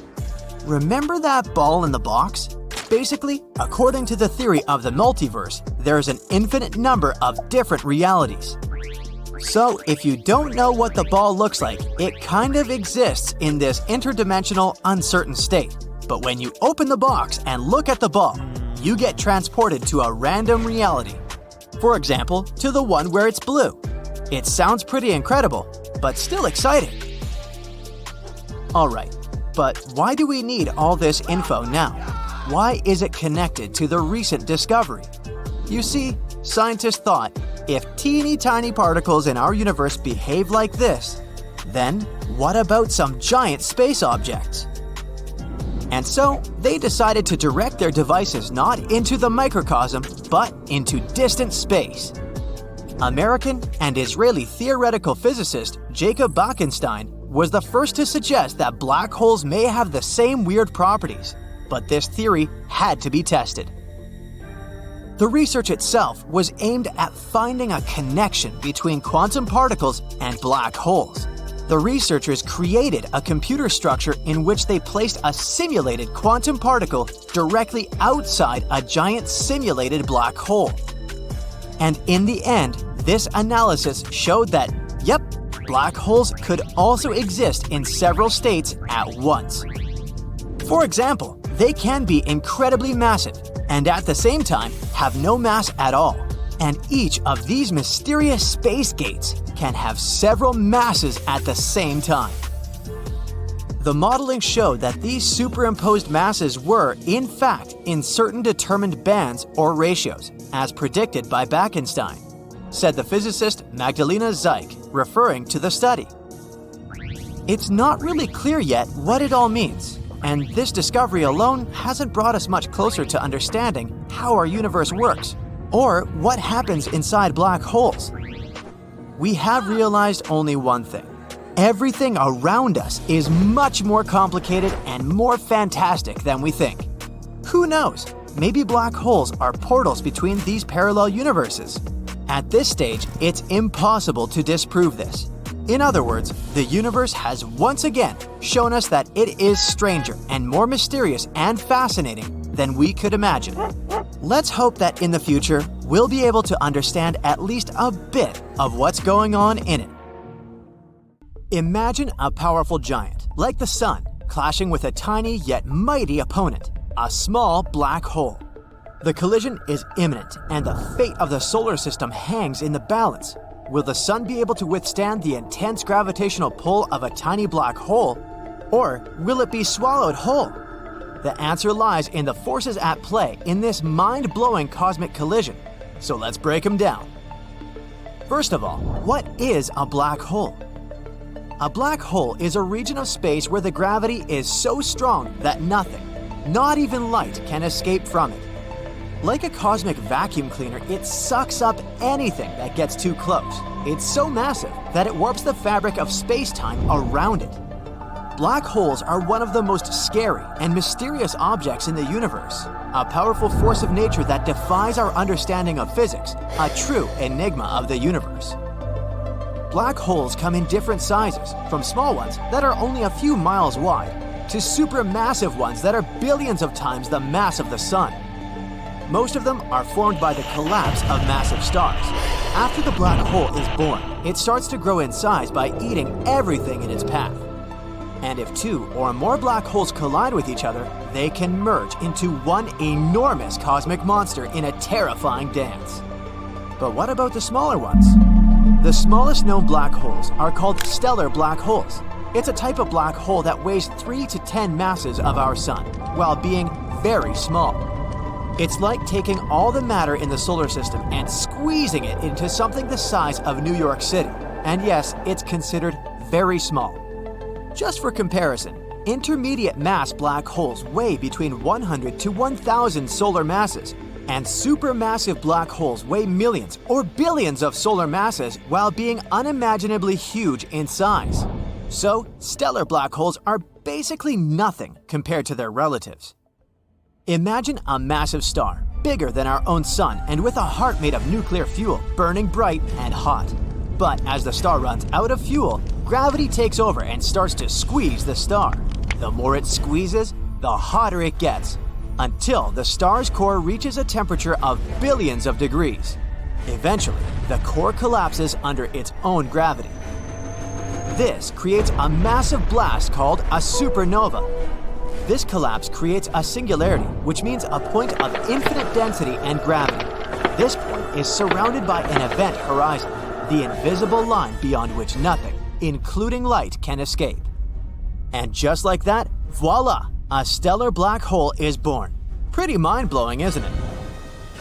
Remember that ball in the box? Basically, according to the theory of the multiverse, there's an infinite number of different realities. So, if you don't know what the ball looks like, it kind of exists in this interdimensional, uncertain state. But when you open the box and look at the ball, you get transported to a random reality. For example, to the one where it's blue. It sounds pretty incredible, but still exciting. Alright, but why do we need all this info now? Why is it connected to the recent discovery? You see, scientists thought, if teeny tiny particles in our universe behave like this, then what about some giant space objects? And so, they decided to direct their devices not into the microcosm, but into distant space. American and Israeli theoretical physicist Jacob Bachenstein was the first to suggest that black holes may have the same weird properties, but this theory had to be tested. The research itself was aimed at finding a connection between quantum particles and black holes. The researchers created a computer structure in which they placed a simulated quantum particle directly outside a giant simulated black hole. And in the end, this analysis showed that, yep, black holes could also exist in several states at once. For example, they can be incredibly massive and at the same time have no mass at all. And each of these mysterious space gates can have several masses at the same time. The modeling showed that these superimposed masses were, in fact, in certain determined bands or ratios, as predicted by Bekenstein, said the physicist Magdalena Zeik, referring to the study. It's not really clear yet what it all means, and this discovery alone hasn't brought us much closer to understanding how our universe works, or what happens inside black holes. We have realized only one thing. Everything around us is much more complicated and more fantastic than we think. Who knows? Maybe black holes are portals between these parallel universes. At this stage, it's impossible to disprove this. In other words, the universe has once again shown us that it is stranger and more mysterious and fascinating than we could imagine. Let's hope that in the future, we'll be able to understand at least a bit of what's going on in it. Imagine a powerful giant, like the Sun, clashing with a tiny yet mighty opponent, a small black hole. The collision is imminent, and the fate of the solar system hangs in the balance. Will the Sun be able to withstand the intense gravitational pull of a tiny black hole, or will it be swallowed whole? The answer lies in the forces at play in this mind-blowing cosmic collision, so let's break them down. First of all, what is a black hole? A black hole is a region of space where the gravity is so strong that nothing, not even light, can escape from it. Like a cosmic vacuum cleaner, it sucks up anything that gets too close. It's so massive that it warps the fabric of space-time around it. Black holes are one of the most scary and mysterious objects in the universe, a powerful force of nature that defies our understanding of physics, a true enigma of the universe. Black holes come in different sizes, from small ones that are only a few miles wide, to supermassive ones that are billions of times the mass of the Sun. Most of them are formed by the collapse of massive stars. After the black hole is born, it starts to grow in size by eating everything in its path. And if two or more black holes collide with each other, they can merge into one enormous cosmic monster in a terrifying dance. But what about the smaller ones? The smallest known black holes are called stellar black holes. It's a type of black hole that weighs 3 to 10 masses of our Sun, while being very small. It's like taking all the matter in the solar system and squeezing it into something the size of New York City. And yes, it's considered very small. Just for comparison, intermediate mass black holes weigh between 100 to 1,000 solar masses, and supermassive black holes weigh millions or billions of solar masses while being unimaginably huge in size. So, stellar black holes are basically nothing compared to their relatives. Imagine a massive star, bigger than our own Sun and with a heart made of nuclear fuel, burning bright and hot. But as the star runs out of fuel, gravity takes over and starts to squeeze the star. The more it squeezes, the hotter it gets, until the star's core reaches a temperature of billions of degrees. Eventually, the core collapses under its own gravity. This creates a massive blast called a supernova. This collapse creates a singularity, which means a point of infinite density and gravity. This point is surrounded by an event horizon, the invisible line beyond which nothing, including light, can escape. And just like that, voila, a stellar black hole is born. Pretty mind-blowing, isn't it?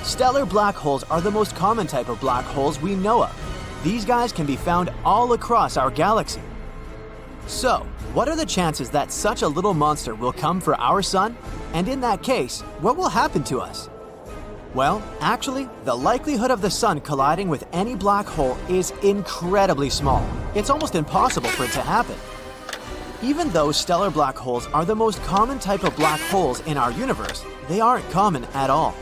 Stellar black holes are the most common type of black holes we know of. These guys can be found all across our galaxy. So, what are the chances that such a little monster will come for our Sun? And in that case, what will happen to us? Well, actually, the likelihood of the Sun colliding with any black hole is incredibly small. It's almost impossible for it to happen. Even though stellar black holes are the most common type of black holes in our universe, they aren't common at all.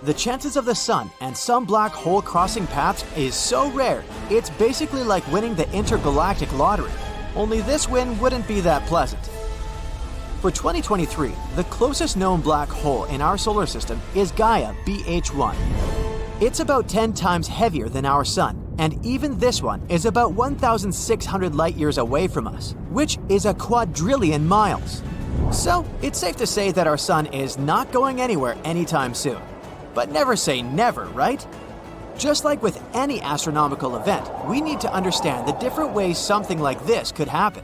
The chances of the sun and some black hole crossing paths is so rare, it's basically like winning the intergalactic lottery. Only this win wouldn't be that pleasant. For 2023, the closest known black hole in our solar system is Gaia BH1. It's about 10 times heavier than our sun, and even this one is about 1,600 light-years away from us, which is a quadrillion miles. So, it's safe to say that our sun is not going anywhere anytime soon. But never say never, right? Just like with any astronomical event, we need to understand the different ways something like this could happen.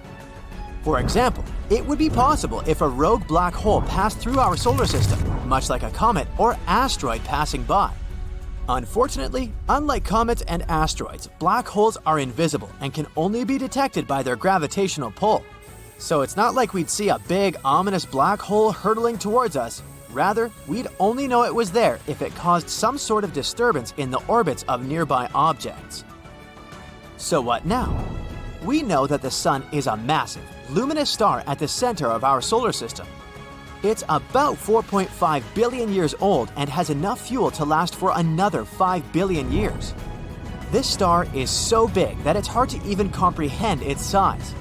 For example, it would be possible if a rogue black hole passed through our solar system, much like a comet or asteroid passing by. Unfortunately, unlike comets and asteroids, black holes are invisible and can only be detected by their gravitational pull. So it's not like we'd see a big, ominous black hole hurtling towards us. Rather, we'd only know it was there if it caused some sort of disturbance in the orbits of nearby objects. So what now? We know that the sun is a massive, luminous star at the center of our solar system. It's about 4.5 billion years old and has enough fuel to last for another 5 billion years. This star is so big that it's hard to even comprehend its size.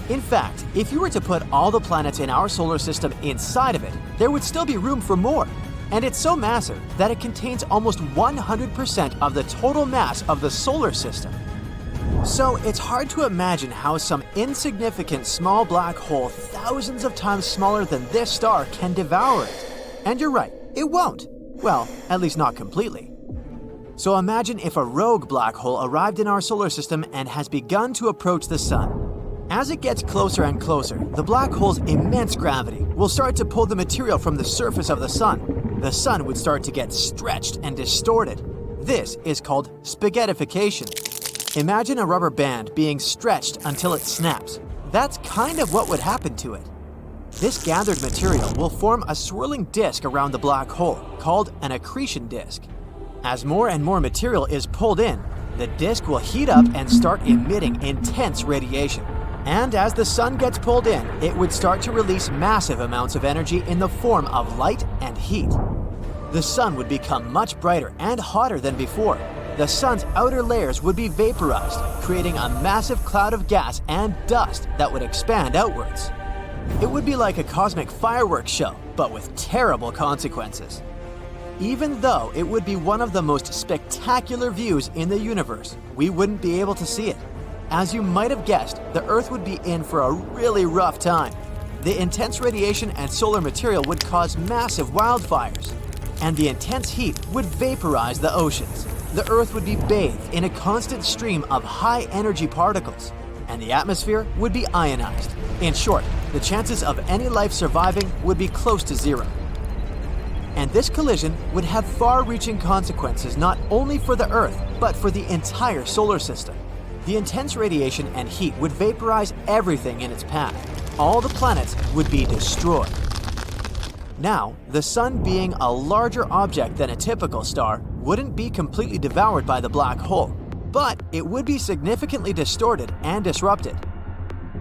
In fact, if you were to put all the planets in our solar system inside of it, there would still be room for more. And it's so massive that it contains almost 100% of the total mass of the solar system. So it's hard to imagine how some insignificant small black hole thousands of times smaller than this star can devour it. And you're right, it won't. Well, at least not completely. So imagine if a rogue black hole arrived in our solar system and has begun to approach the sun. As it gets closer and closer, the black hole's immense gravity will start to pull the material from the surface of the sun. The sun would start to get stretched and distorted. This is called spaghettification. Imagine a rubber band being stretched until it snaps. That's kind of what would happen to it. This gathered material will form a swirling disk around the black hole, called an accretion disk. As more and more material is pulled in, the disk will heat up and start emitting intense radiation. And as the sun gets pulled in, it would start to release massive amounts of energy in the form of light and heat. The sun would become much brighter and hotter than before. The sun's outer layers would be vaporized, creating a massive cloud of gas and dust that would expand outwards. It would be like a cosmic fireworks show, but with terrible consequences. Even though it would be one of the most spectacular views in the universe, we wouldn't be able to see it. As you might have guessed, the Earth would be in for a really rough time. The intense radiation and solar material would cause massive wildfires, and the intense heat would vaporize the oceans. The Earth would be bathed in a constant stream of high-energy particles, and the atmosphere would be ionized. In short, the chances of any life surviving would be close to zero. And this collision would have far-reaching consequences not only for the Earth, but for the entire solar system. The intense radiation and heat would vaporize everything in its path. All the planets would be destroyed. Now, the sun being a larger object than a typical star wouldn't be completely devoured by the black hole, but it would be significantly distorted and disrupted.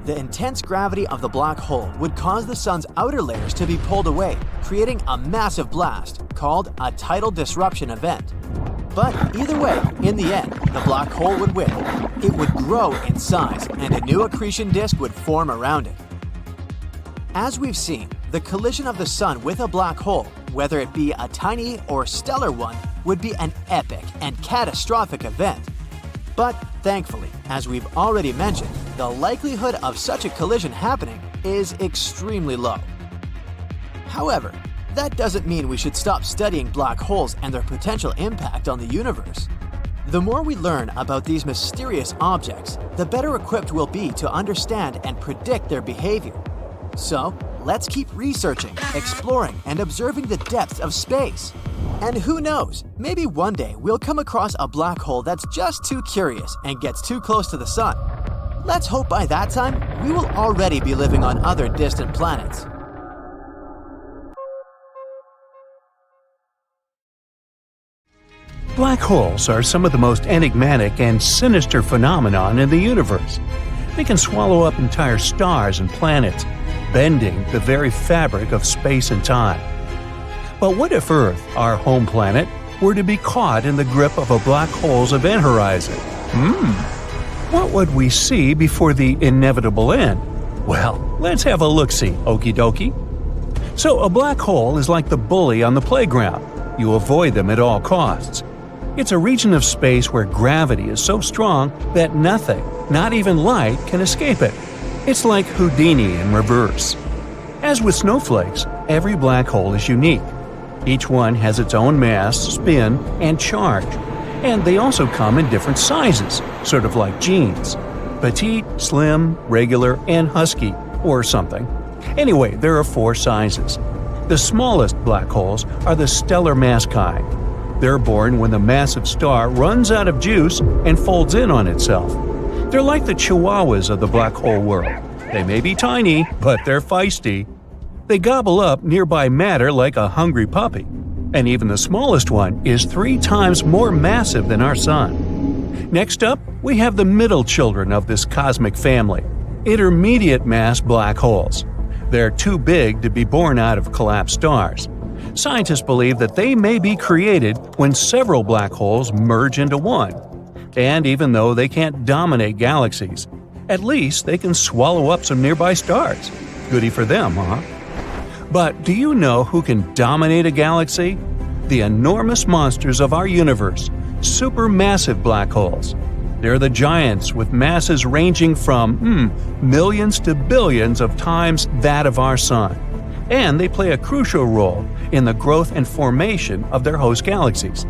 The intense gravity of the black hole would cause the sun's outer layers to be pulled away, creating a massive blast called a tidal disruption event. But either way, in the end, the black hole would win. It would grow in size, and a new accretion disk would form around it. As we've seen, the collision of the sun with a black hole, whether it be a tiny or stellar one, would be an epic and catastrophic event. But thankfully, as we've already mentioned, the likelihood of such a collision happening is extremely low. However, that doesn't mean we should stop studying black holes and their potential impact on the universe. The more we learn about these mysterious objects, the better equipped we'll be to understand and predict their behavior. So, let's keep researching, exploring, and observing the depths of space. And who knows, maybe one day we'll come across a black hole that's just too curious and gets too close to the sun. Let's hope by that time, we will already be living on other distant planets. Black holes are some of the most enigmatic and sinister phenomenon in the universe. They can swallow up entire stars and planets, bending the very fabric of space and time. But what if Earth, our home planet, were to be caught in the grip of a black hole's event horizon? What would we see before the inevitable end? Well, let's have a look-see, okie dokie. So a black hole is like the bully on the playground. You avoid them at all costs. It's a region of space where gravity is so strong that nothing, not even light, can escape it. It's like Houdini in reverse. As with snowflakes, every black hole is unique. Each one has its own mass, spin, and charge. And they also come in different sizes, sort of like jeans. Petite, slim, regular, and husky, or something. Anyway, there are 4 sizes. The smallest black holes are the stellar mass kind. They're born when the massive star runs out of juice and folds in on itself. They're like the chihuahuas of the black hole world. They may be tiny, but they're feisty. They gobble up nearby matter like a hungry puppy. And even the smallest one is 3 times more massive than our Sun. Next up, we have the middle children of this cosmic family, intermediate mass black holes. They're too big to be born out of collapsed stars. Scientists believe that they may be created when several black holes merge into one. And even though they can't dominate galaxies, at least they can swallow up some nearby stars. Goody for them, huh? But do you know who can dominate a galaxy? The enormous monsters of our universe, supermassive black holes. They're the giants with masses ranging from millions to billions of times that of our Sun. And they play a crucial role in the growth and formation of their host galaxies.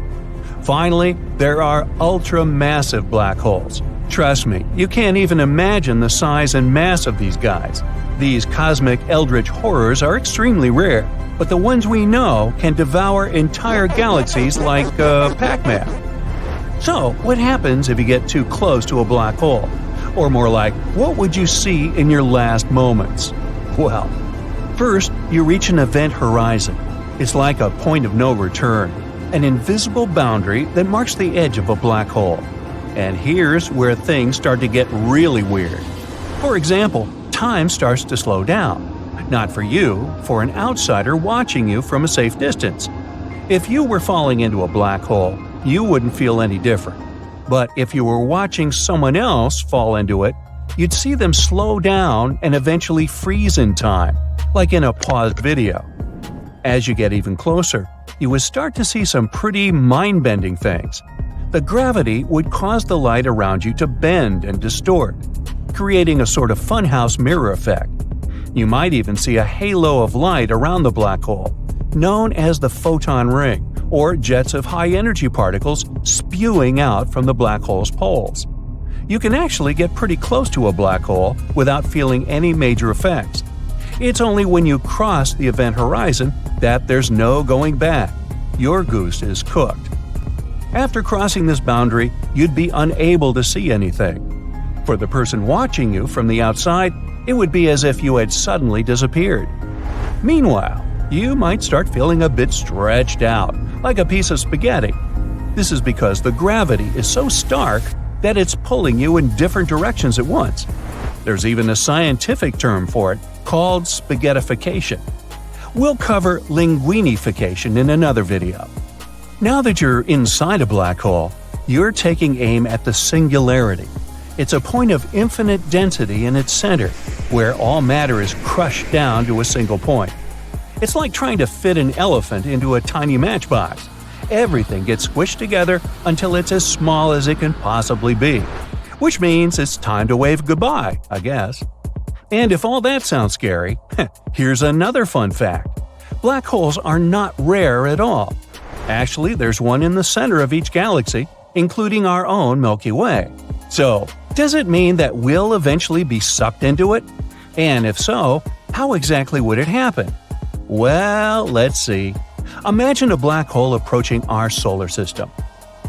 Finally, there are ultra-massive black holes. Trust me, you can't even imagine the size and mass of these guys. These cosmic eldritch horrors are extremely rare, but the ones we know can devour entire galaxies like Pac-Man. So, what happens if you get too close to a black hole? Or more like, what would you see in your last moments? Well, first, you reach an event horizon. It's like a point of no return, an invisible boundary that marks the edge of a black hole. And here's where things start to get really weird. For example, time starts to slow down. Not for you, for an outsider watching you from a safe distance. If you were falling into a black hole, you wouldn't feel any different. But if you were watching someone else fall into it, you'd see them slow down and eventually freeze in time, like in a paused video. As you get even closer, you would start to see some pretty mind-bending things. The gravity would cause the light around you to bend and distort, creating a sort of funhouse mirror effect. You might even see a halo of light around the black hole, known as the photon ring, or jets of high-energy particles spewing out from the black hole's poles. You can actually get pretty close to a black hole without feeling any major effects. It's only when you cross the event horizon that there's no going back. Your goose is cooked. After crossing this boundary, you'd be unable to see anything. For the person watching you from the outside, it would be as if you had suddenly disappeared. Meanwhile, you might start feeling a bit stretched out, like a piece of spaghetti. This is because the gravity is so stark that it's pulling you in different directions at once. There's even a scientific term for it, called spaghettification. We'll cover linguinification in another video. Now that you're inside a black hole, you're taking aim at the singularity. It's a point of infinite density in its center, where all matter is crushed down to a single point. It's like trying to fit an elephant into a tiny matchbox. Everything gets squished together until it's as small as it can possibly be. Which means it's time to wave goodbye, I guess. And if all that sounds scary, here's another fun fact. Black holes are not rare at all. Actually, there's one in the center of each galaxy, including our own Milky Way. So, does it mean that we'll eventually be sucked into it? And if so, how exactly would it happen? Well, let's see. Imagine a black hole approaching our solar system.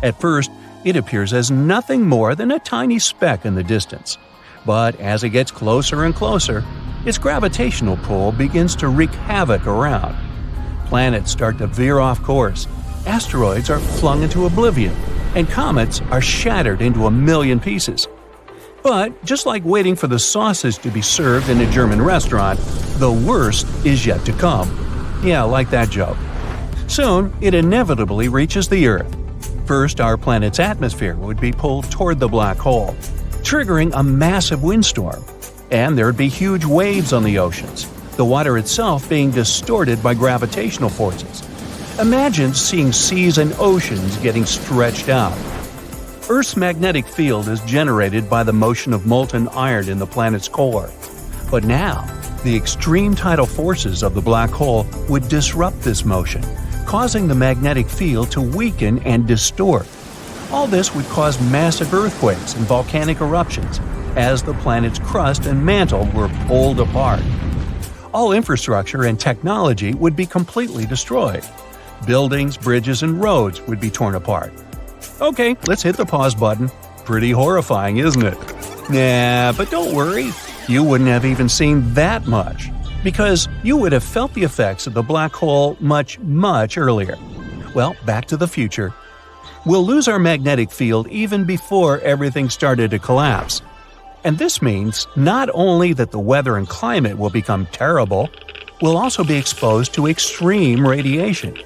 At first, it appears as nothing more than a tiny speck in the distance. But as it gets closer and closer, its gravitational pull begins to wreak havoc around. Planets start to veer off course, asteroids are flung into oblivion, and comets are shattered into a million pieces. But just like waiting for the sausage to be served in a German restaurant, the worst is yet to come. Yeah, like that joke. Soon, it inevitably reaches the Earth. First, our planet's atmosphere would be pulled toward the black hole, triggering a massive windstorm. And there'd be huge waves on the oceans, the water itself being distorted by gravitational forces. Imagine seeing seas and oceans getting stretched out. Earth's magnetic field is generated by the motion of molten iron in the planet's core. But now, the extreme tidal forces of the black hole would disrupt this motion, causing the magnetic field to weaken and distort. All this would cause massive earthquakes and volcanic eruptions as the planet's crust and mantle were pulled apart. All infrastructure and technology would be completely destroyed. Buildings, bridges, and roads would be torn apart. Okay, let's hit the pause button. Pretty horrifying, isn't it? Nah, but don't worry. You wouldn't have even seen that much, because you would have felt the effects of the black hole much, much earlier. Well, back to the future. We'll lose our magnetic field even before everything started to collapse. And this means not only that the weather and climate will become terrible, we'll also be exposed to extreme radiation.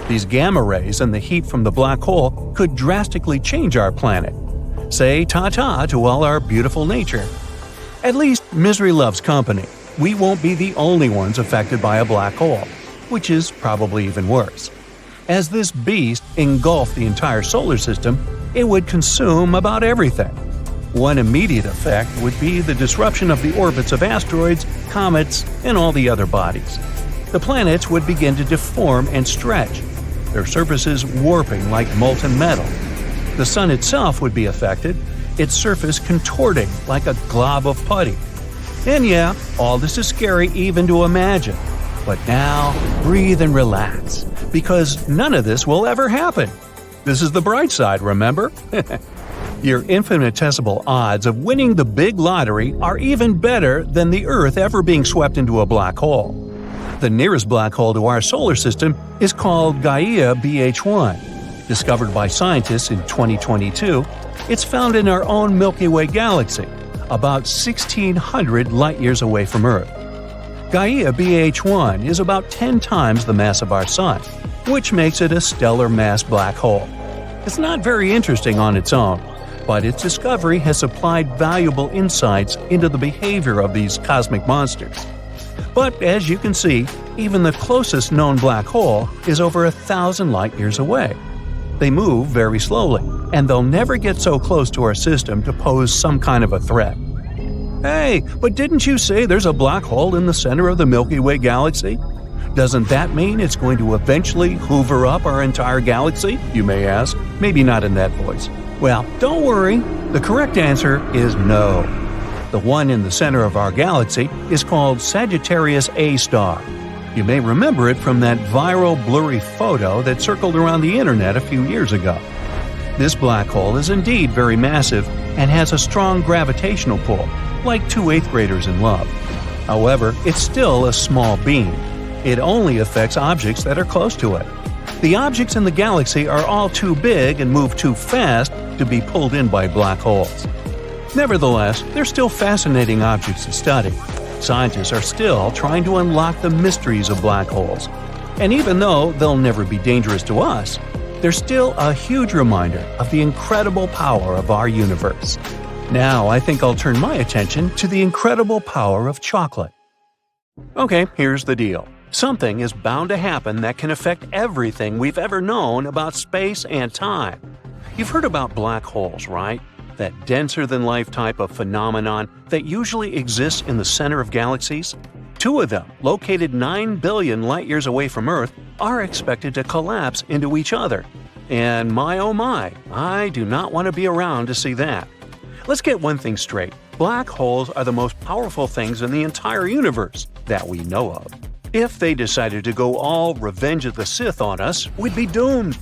These gamma rays and the heat from the black hole could drastically change our planet. Say ta-ta to all our beautiful nature. At least misery loves company. We won't be the only ones affected by a black hole, which is probably even worse. As this beast engulfed the entire solar system, it would consume about everything. One immediate effect would be the disruption of the orbits of asteroids, comets, and all the other bodies. The planets would begin to deform and stretch, their surfaces warping like molten metal. The sun itself would be affected, its surface contorting like a glob of putty. And yeah, all this is scary even to imagine. But now, breathe and relax, because none of this will ever happen. This is the bright side, remember? Your infinitesimal odds of winning the big lottery are even better than the Earth ever being swept into a black hole. The nearest black hole to our solar system is called Gaia BH1. Discovered by scientists in 2022, it's found in our own Milky Way galaxy, about 1,600 light-years away from Earth. Gaia BH1 is about 10 times the mass of our Sun, which makes it a stellar mass black hole. It's not very interesting on its own, but its discovery has supplied valuable insights into the behavior of these cosmic monsters. But as you can see, even the closest known black hole is over 1,000 light-years away. They move very slowly, and they'll never get so close to our system to pose some kind of a threat. Hey, but didn't you say there's a black hole in the center of the Milky Way galaxy? Doesn't that mean it's going to eventually hoover up our entire galaxy, you may ask? Maybe not in that voice. Well, don't worry. The correct answer is no. The one in the center of our galaxy is called Sagittarius A star. You may remember it from that viral blurry photo that circled around the internet a few years ago. This black hole is indeed very massive and has a strong gravitational pull, like two 8th graders in love. However, it's still a small beam. It only affects objects that are close to it. The objects in the galaxy are all too big and move too fast to be pulled in by black holes. Nevertheless, they're still fascinating objects to study. Scientists are still trying to unlock the mysteries of black holes. And even though they'll never be dangerous to us, they're still a huge reminder of the incredible power of our universe. Now I think I'll turn my attention to the incredible power of chocolate. Okay, here's the deal. Something is bound to happen that can affect everything we've ever known about space and time. You've heard about black holes, right? That denser-than-life type of phenomenon that usually exists in the center of galaxies? Two of them, located 9 billion light-years away from Earth, are expected to collapse into each other. And my oh my, I do not want to be around to see that. Let's get one thing straight. Black holes are the most powerful things in the entire universe that we know of. If they decided to go all Revenge of the Sith on us, we'd be doomed.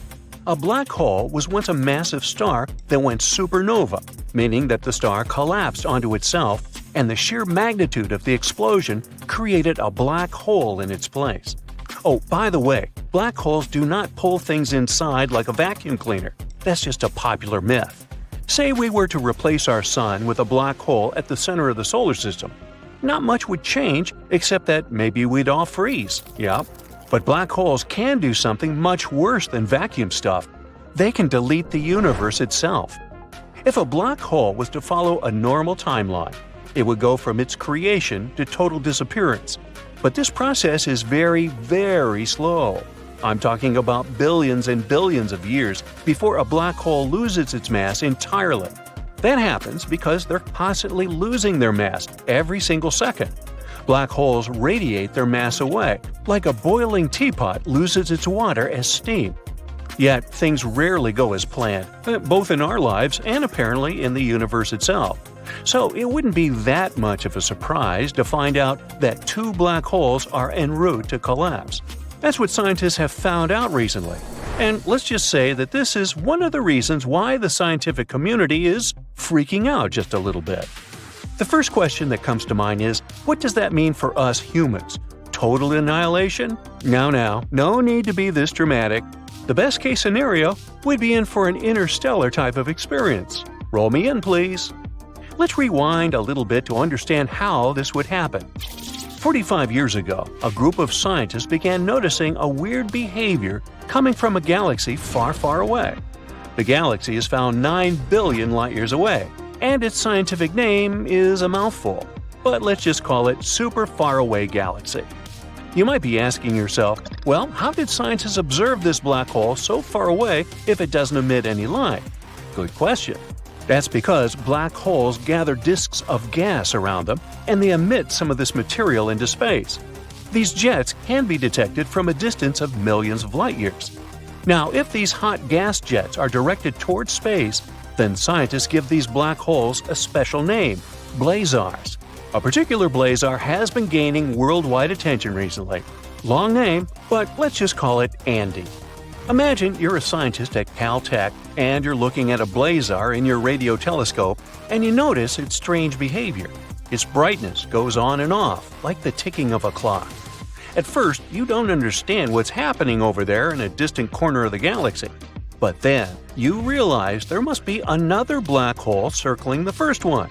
A black hole was once a massive star that went supernova, meaning that the star collapsed onto itself, and the sheer magnitude of the explosion created a black hole in its place. Oh, by the way, black holes do not pull things inside like a vacuum cleaner. That's just a popular myth. Say we were to replace our Sun with a black hole at the center of the solar system. Not much would change except that maybe we'd all freeze. Yeah. But black holes can do something much worse than vacuum stuff. They can delete the universe itself. If a black hole was to follow a normal timeline, it would go from its creation to total disappearance. But this process is very, very slow. I'm talking about billions and billions of years before a black hole loses its mass entirely. That happens because they're constantly losing their mass every single second. Black holes radiate their mass away, like a boiling teapot loses its water as steam. Yet things rarely go as planned, both in our lives and apparently in the universe itself. So it wouldn't be that much of a surprise to find out that two black holes are en route to collapse. That's what scientists have found out recently. And let's just say that this is one of the reasons why the scientific community is freaking out just a little bit. The first question that comes to mind is, what does that mean for us humans? Total annihilation? No need to be this dramatic. The best case scenario, we'd be in for an interstellar type of experience. Roll me in, please. Let's rewind a little bit to understand how this would happen. 45 years ago, a group of scientists began noticing a weird behavior coming from a galaxy far, far away. The galaxy is found 9 billion light-years away, and its scientific name is a mouthful, but let's just call it Super Far Away Galaxy. You might be asking yourself, well, how did scientists observe this black hole so far away if it doesn't emit any light? Good question. That's because black holes gather disks of gas around them, and they emit some of this material into space. These jets can be detected from a distance of millions of light-years. Now, if these hot gas jets are directed towards space, then scientists give these black holes a special name, blazars. A particular blazar has been gaining worldwide attention recently. Long name, but let's just call it Andy. Imagine you're a scientist at Caltech and you're looking at a blazar in your radio telescope and you notice its strange behavior. Its brightness goes on and off, like the ticking of a clock. At first, you don't understand what's happening over there in a distant corner of the galaxy. But then, you realize there must be another black hole circling the first one.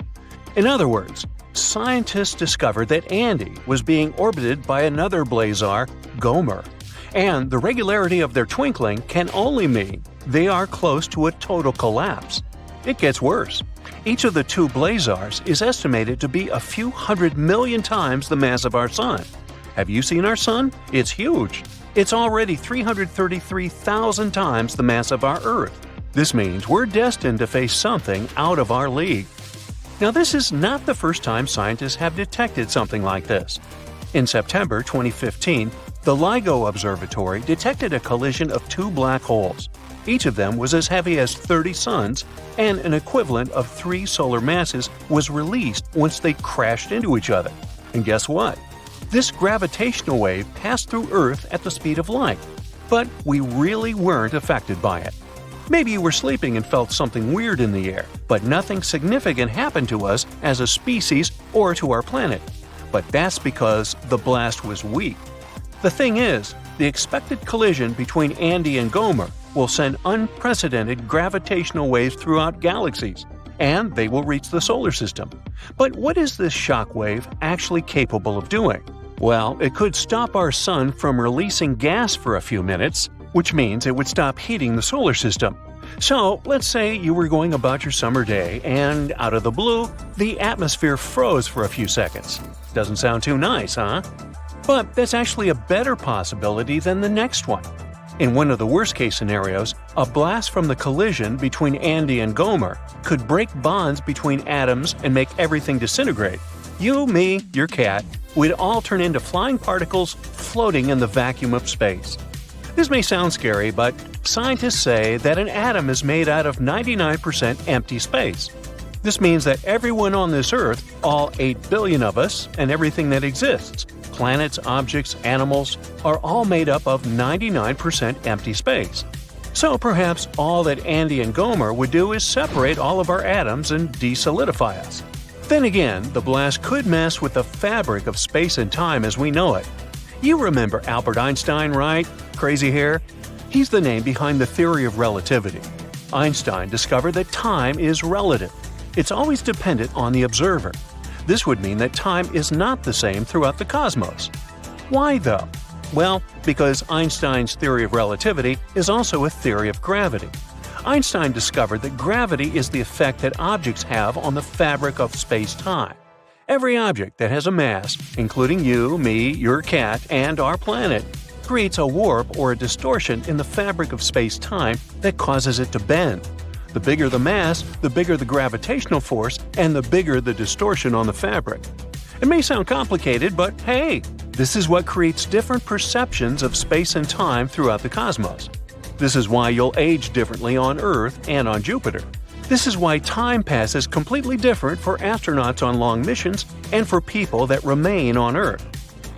In other words, scientists discovered that Andy was being orbited by another blazar, Gomer. And the regularity of their twinkling can only mean they are close to a total collapse. It gets worse. Each of the two blazars is estimated to be a few 100 million times the mass of our Sun. Have you seen our Sun? It's huge. It's already 333,000 times the mass of our Earth. This means we're destined to face something out of our league. Now, this is not the first time scientists have detected something like this. In September 2015, the LIGO Observatory detected a collision of two black holes. Each of them was as heavy as 30 suns, and an equivalent of 3 solar masses was released once they crashed into each other. And guess what? This gravitational wave passed through Earth at the speed of light. But we really weren't affected by it. Maybe you were sleeping and felt something weird in the air, but nothing significant happened to us as a species or to our planet. But that's because the blast was weak. The thing is, the expected collision between Andy and Gomer will send unprecedented gravitational waves throughout galaxies, and they will reach the solar system. But what is this shock wave actually capable of doing? Well, it could stop our Sun from releasing gas for a few minutes, which means it would stop heating the solar system. So, let's say you were going about your summer day, and out of the blue, the atmosphere froze for a few seconds. Doesn't sound too nice, huh? But that's actually a better possibility than the next one. In one of the worst-case scenarios, a blast from the collision between Andy and Gomer could break bonds between atoms and make everything disintegrate. You, me, your cat, we'd all turn into flying particles floating in the vacuum of space. This may sound scary, but scientists say that an atom is made out of 99% empty space. This means that everyone on this Earth, all 8 billion of us, and everything that exists, planets, objects, animals, are all made up of 99% empty space. So perhaps all that Andy and Gomer would do is separate all of our atoms and desolidify us. Then again, the blast could mess with the fabric of space and time as we know it. You remember Albert Einstein, right? Crazy hair? He's the name behind the theory of relativity. Einstein discovered that time is relative. It's always dependent on the observer. This would mean that time is not the same throughout the cosmos. Why though? Well, because Einstein's theory of relativity is also a theory of gravity. Einstein discovered that gravity is the effect that objects have on the fabric of space-time. Every object that has a mass, including you, me, your cat, and our planet, creates a warp or a distortion in the fabric of space-time that causes it to bend. The bigger the mass, the bigger the gravitational force, and the bigger the distortion on the fabric. It may sound complicated, but hey, this is what creates different perceptions of space and time throughout the cosmos. This is why you'll age differently on Earth and on Jupiter. This is why time passes completely different for astronauts on long missions and for people that remain on Earth.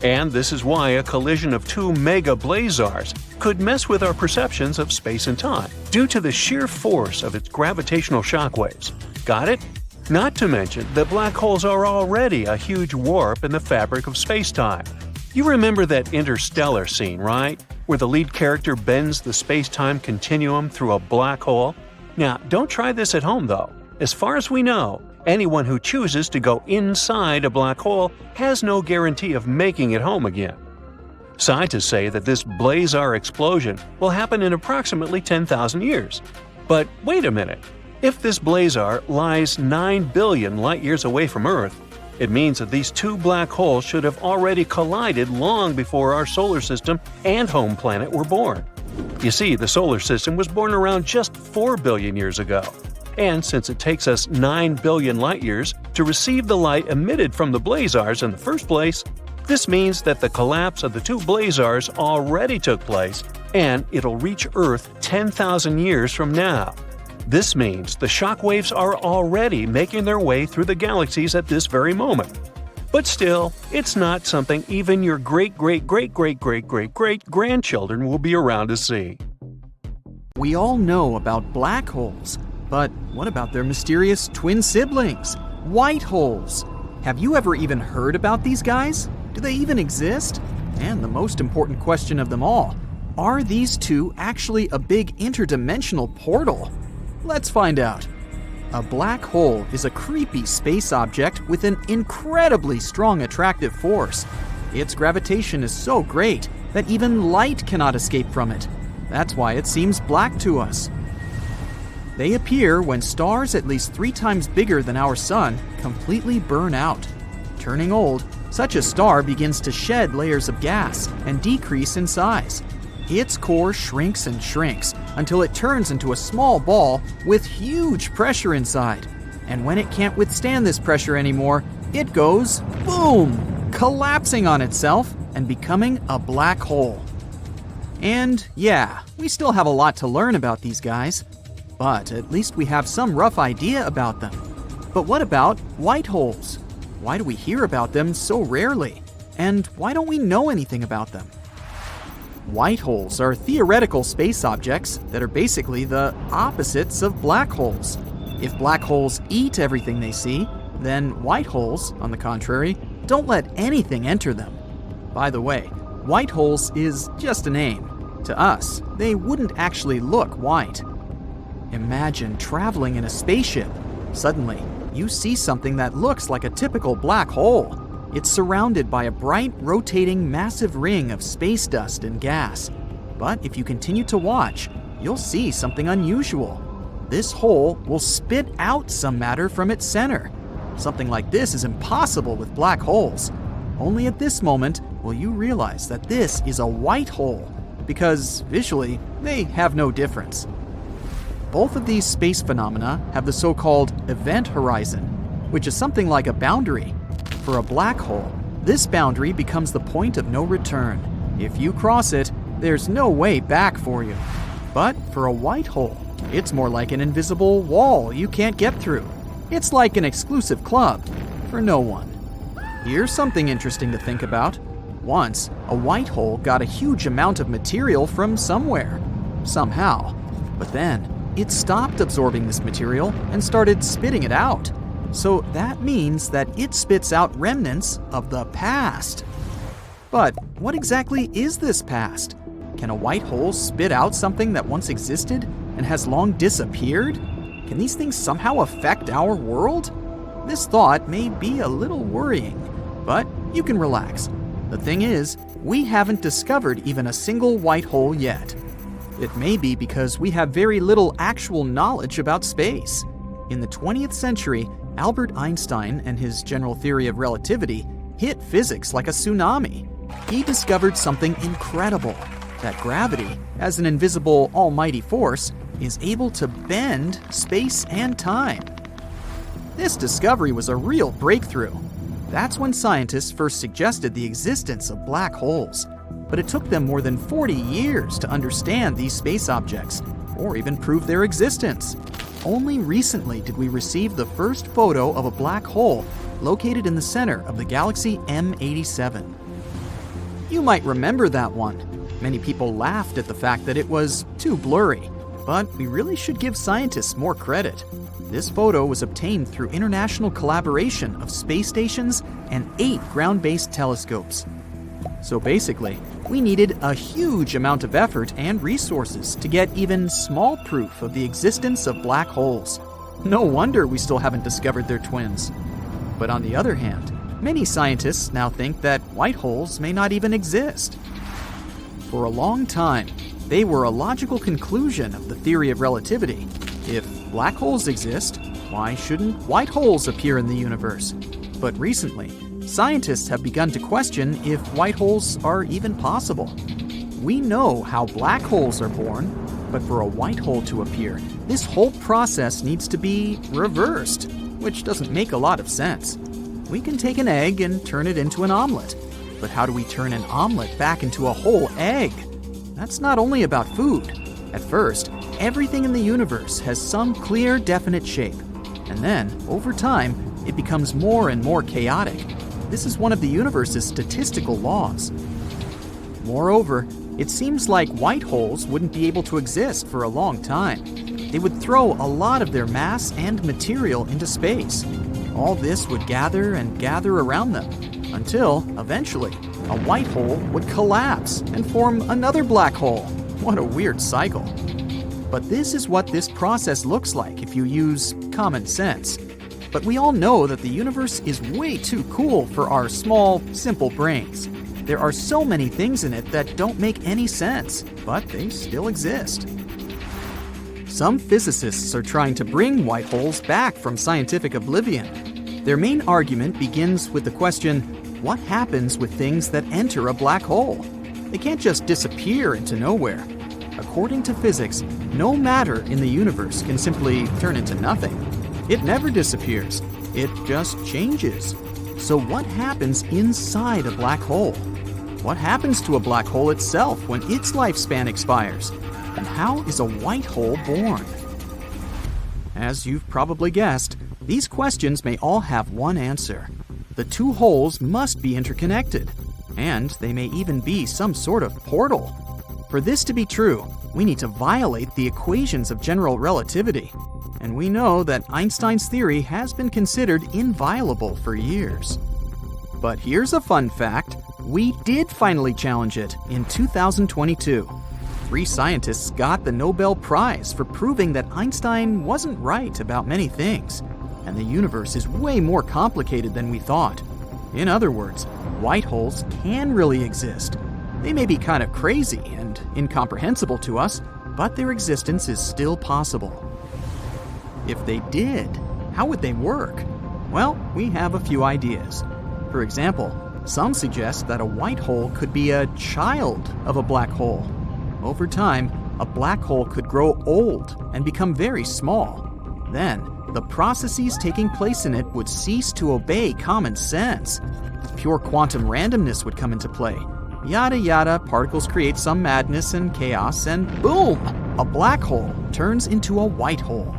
And this is why a collision of two mega blazars could mess with our perceptions of space and time due to the sheer force of its gravitational shockwaves. Got it? Not to mention that black holes are already a huge warp in the fabric of space-time. You remember that interstellar scene, right? Where the lead character bends the space-time continuum through a black hole? Now, don't try this at home though. As far as we know, anyone who chooses to go inside a black hole has no guarantee of making it home again. Scientists say that this blazar explosion will happen in approximately 10,000 years. But wait a minute. If this blazar lies 9 billion light-years away from Earth, it means that these two black holes should have already collided long before our solar system and home planet were born. You see, the solar system was born around just 4 billion years ago. And since it takes us 9 billion light-years to receive the light emitted from the blazars in the first place, this means that the collapse of the two blazars already took place, and it'll reach Earth 10,000 years from now. This means the shockwaves are already making their way through the galaxies at this very moment. But still, it's not something even your great-great-great-great-great-great-grandchildren will be around to see. We all know about black holes, but what about their mysterious twin siblings, white holes? Have you ever even heard about these guys? Do they even exist? And the most important question of them all, are these two actually a big interdimensional portal? Let's find out. A black hole is a creepy space object with an incredibly strong attractive force. Its gravitation is so great that even light cannot escape from it. That's why it seems black to us. They appear when stars at least 3 times bigger than our sun completely burn out. Turning old, such a star begins to shed layers of gas and decrease in size. Its core shrinks and shrinks until it turns into a small ball with huge pressure inside. And when it can't withstand this pressure anymore, it goes boom, collapsing on itself and becoming a black hole. And yeah, we still have a lot to learn about these guys, but at least we have some rough idea about them. But what about white holes? Why do we hear about them so rarely? And why don't we know anything about them? White holes are theoretical space objects that are basically the opposites of black holes. If black holes eat everything they see, then white holes, on the contrary, don't let anything enter them. By the way, white holes is just a name. To us, they wouldn't actually look white. Imagine traveling in a spaceship. Suddenly, you see something that looks like a typical black hole. It's surrounded by a bright, rotating, massive ring of space dust and gas. But if you continue to watch, you'll see something unusual. This hole will spit out some matter from its center. Something like this is impossible with black holes. Only at this moment will you realize that this is a white hole, because visually, they have no difference. Both of these space phenomena have the so-called event horizon, which is something like a boundary. For a black hole, this boundary becomes the point of no return. If you cross it, there's no way back for you. But for a white hole, it's more like an invisible wall you can't get through. It's like an exclusive club for no one. Here's something interesting to think about. Once, a white hole got a huge amount of material from somewhere, somehow. But then, it stopped absorbing this material and started spitting it out. So that means that it spits out remnants of the past. But what exactly is this past? Can a white hole spit out something that once existed and has long disappeared? Can these things somehow affect our world? This thought may be a little worrying, but you can relax. The thing is, we haven't discovered even a single white hole yet. It may be because we have very little actual knowledge about space. In the 20th century, Albert Einstein and his general theory of relativity hit physics like a tsunami. He discovered something incredible, that gravity, as an invisible almighty force, is able to bend space and time. This discovery was a real breakthrough. That's when scientists first suggested the existence of black holes. But it took them more than 40 years to understand these space objects, or even prove their existence. Only recently did we receive the first photo of a black hole located in the center of the galaxy M87. You might remember that one. Many people laughed at the fact that it was too blurry, but we really should give scientists more credit. This photo was obtained through international collaboration of space stations and 8 ground-based telescopes. So basically, we needed a huge amount of effort and resources to get even small proof of the existence of black holes. No wonder we still haven't discovered their twins. But on the other hand, many scientists now think that white holes may not even exist. For a long time, they were a logical conclusion of the theory of relativity. If black holes exist, why shouldn't white holes appear in the universe? But recently, scientists have begun to question if white holes are even possible. We know how black holes are born, but for a white hole to appear, this whole process needs to be reversed, which doesn't make a lot of sense. We can take an egg and turn it into an omelet, but how do we turn an omelet back into a whole egg? That's not only about food. At first, everything in the universe has some clear, definite shape, and then, over time, it becomes more and more chaotic. This is one of the universe's statistical laws. Moreover, it seems like white holes wouldn't be able to exist for a long time. They would throw a lot of their mass and material into space. All this would gather and gather around them, until, eventually, a white hole would collapse and form another black hole. What a weird cycle. But this is what this process looks like if you use common sense. But we all know that the universe is way too cool for our small, simple brains. There are so many things in it that don't make any sense, but they still exist. Some physicists are trying to bring white holes back from scientific oblivion. Their main argument begins with the question, what happens with things that enter a black hole? They can't just disappear into nowhere. According to physics, no matter in the universe can simply turn into nothing. It never disappears. It just changes. So what happens inside a black hole? What happens to a black hole itself when its lifespan expires? And how is a white hole born? As you've probably guessed, these questions may all have one answer. The two holes must be interconnected, and they may even be some sort of portal. For this to be true, we need to violate the equations of general relativity. And we know that Einstein's theory has been considered inviolable for years. But here's a fun fact. We did finally challenge it in 2022. 3 scientists got the Nobel Prize for proving that Einstein wasn't right about many things, and the universe is way more complicated than we thought. In other words, white holes can really exist. They may be kind of crazy and incomprehensible to us, but their existence is still possible. If they did, how would they work? Well, we have a few ideas. For example, some suggest that a white hole could be a child of a black hole. Over time, a black hole could grow old and become very small. Then, the processes taking place in it would cease to obey common sense. Pure quantum randomness would come into play. Yada yada, particles create some madness and chaos, and boom! A black hole turns into a white hole.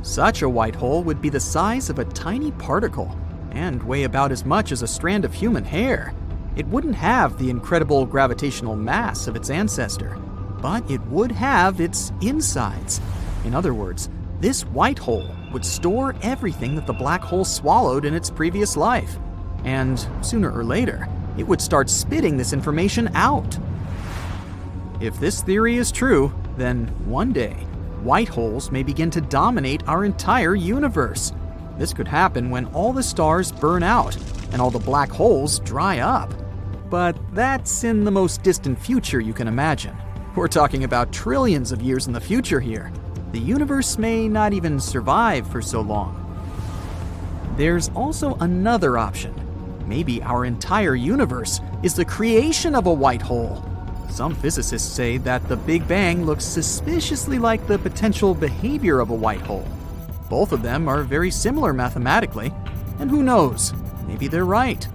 Such a white hole would be the size of a tiny particle and weigh about as much as a strand of human hair. It wouldn't have the incredible gravitational mass of its ancestor, but it would have its insides. In other words, this white hole would store everything that the black hole swallowed in its previous life, and sooner or later, it would start spitting this information out. If this theory is true, then one day, white holes may begin to dominate our entire universe. This could happen when all the stars burn out and all the black holes dry up. But that's in the most distant future you can imagine. We're talking about trillions of years in the future here. The universe may not even survive for so long. There's also another option. Maybe our entire universe is the creation of a white hole. Some physicists say that the Big Bang looks suspiciously like the potential behavior of a white hole. Both of them are very similar mathematically, and who knows, maybe they're right.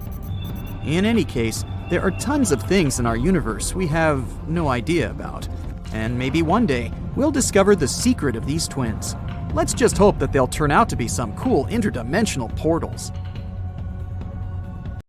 In any case, there are tons of things in our universe we have no idea about, and maybe one day we'll discover the secret of these twins. Let's just hope that they'll turn out to be some cool interdimensional portals.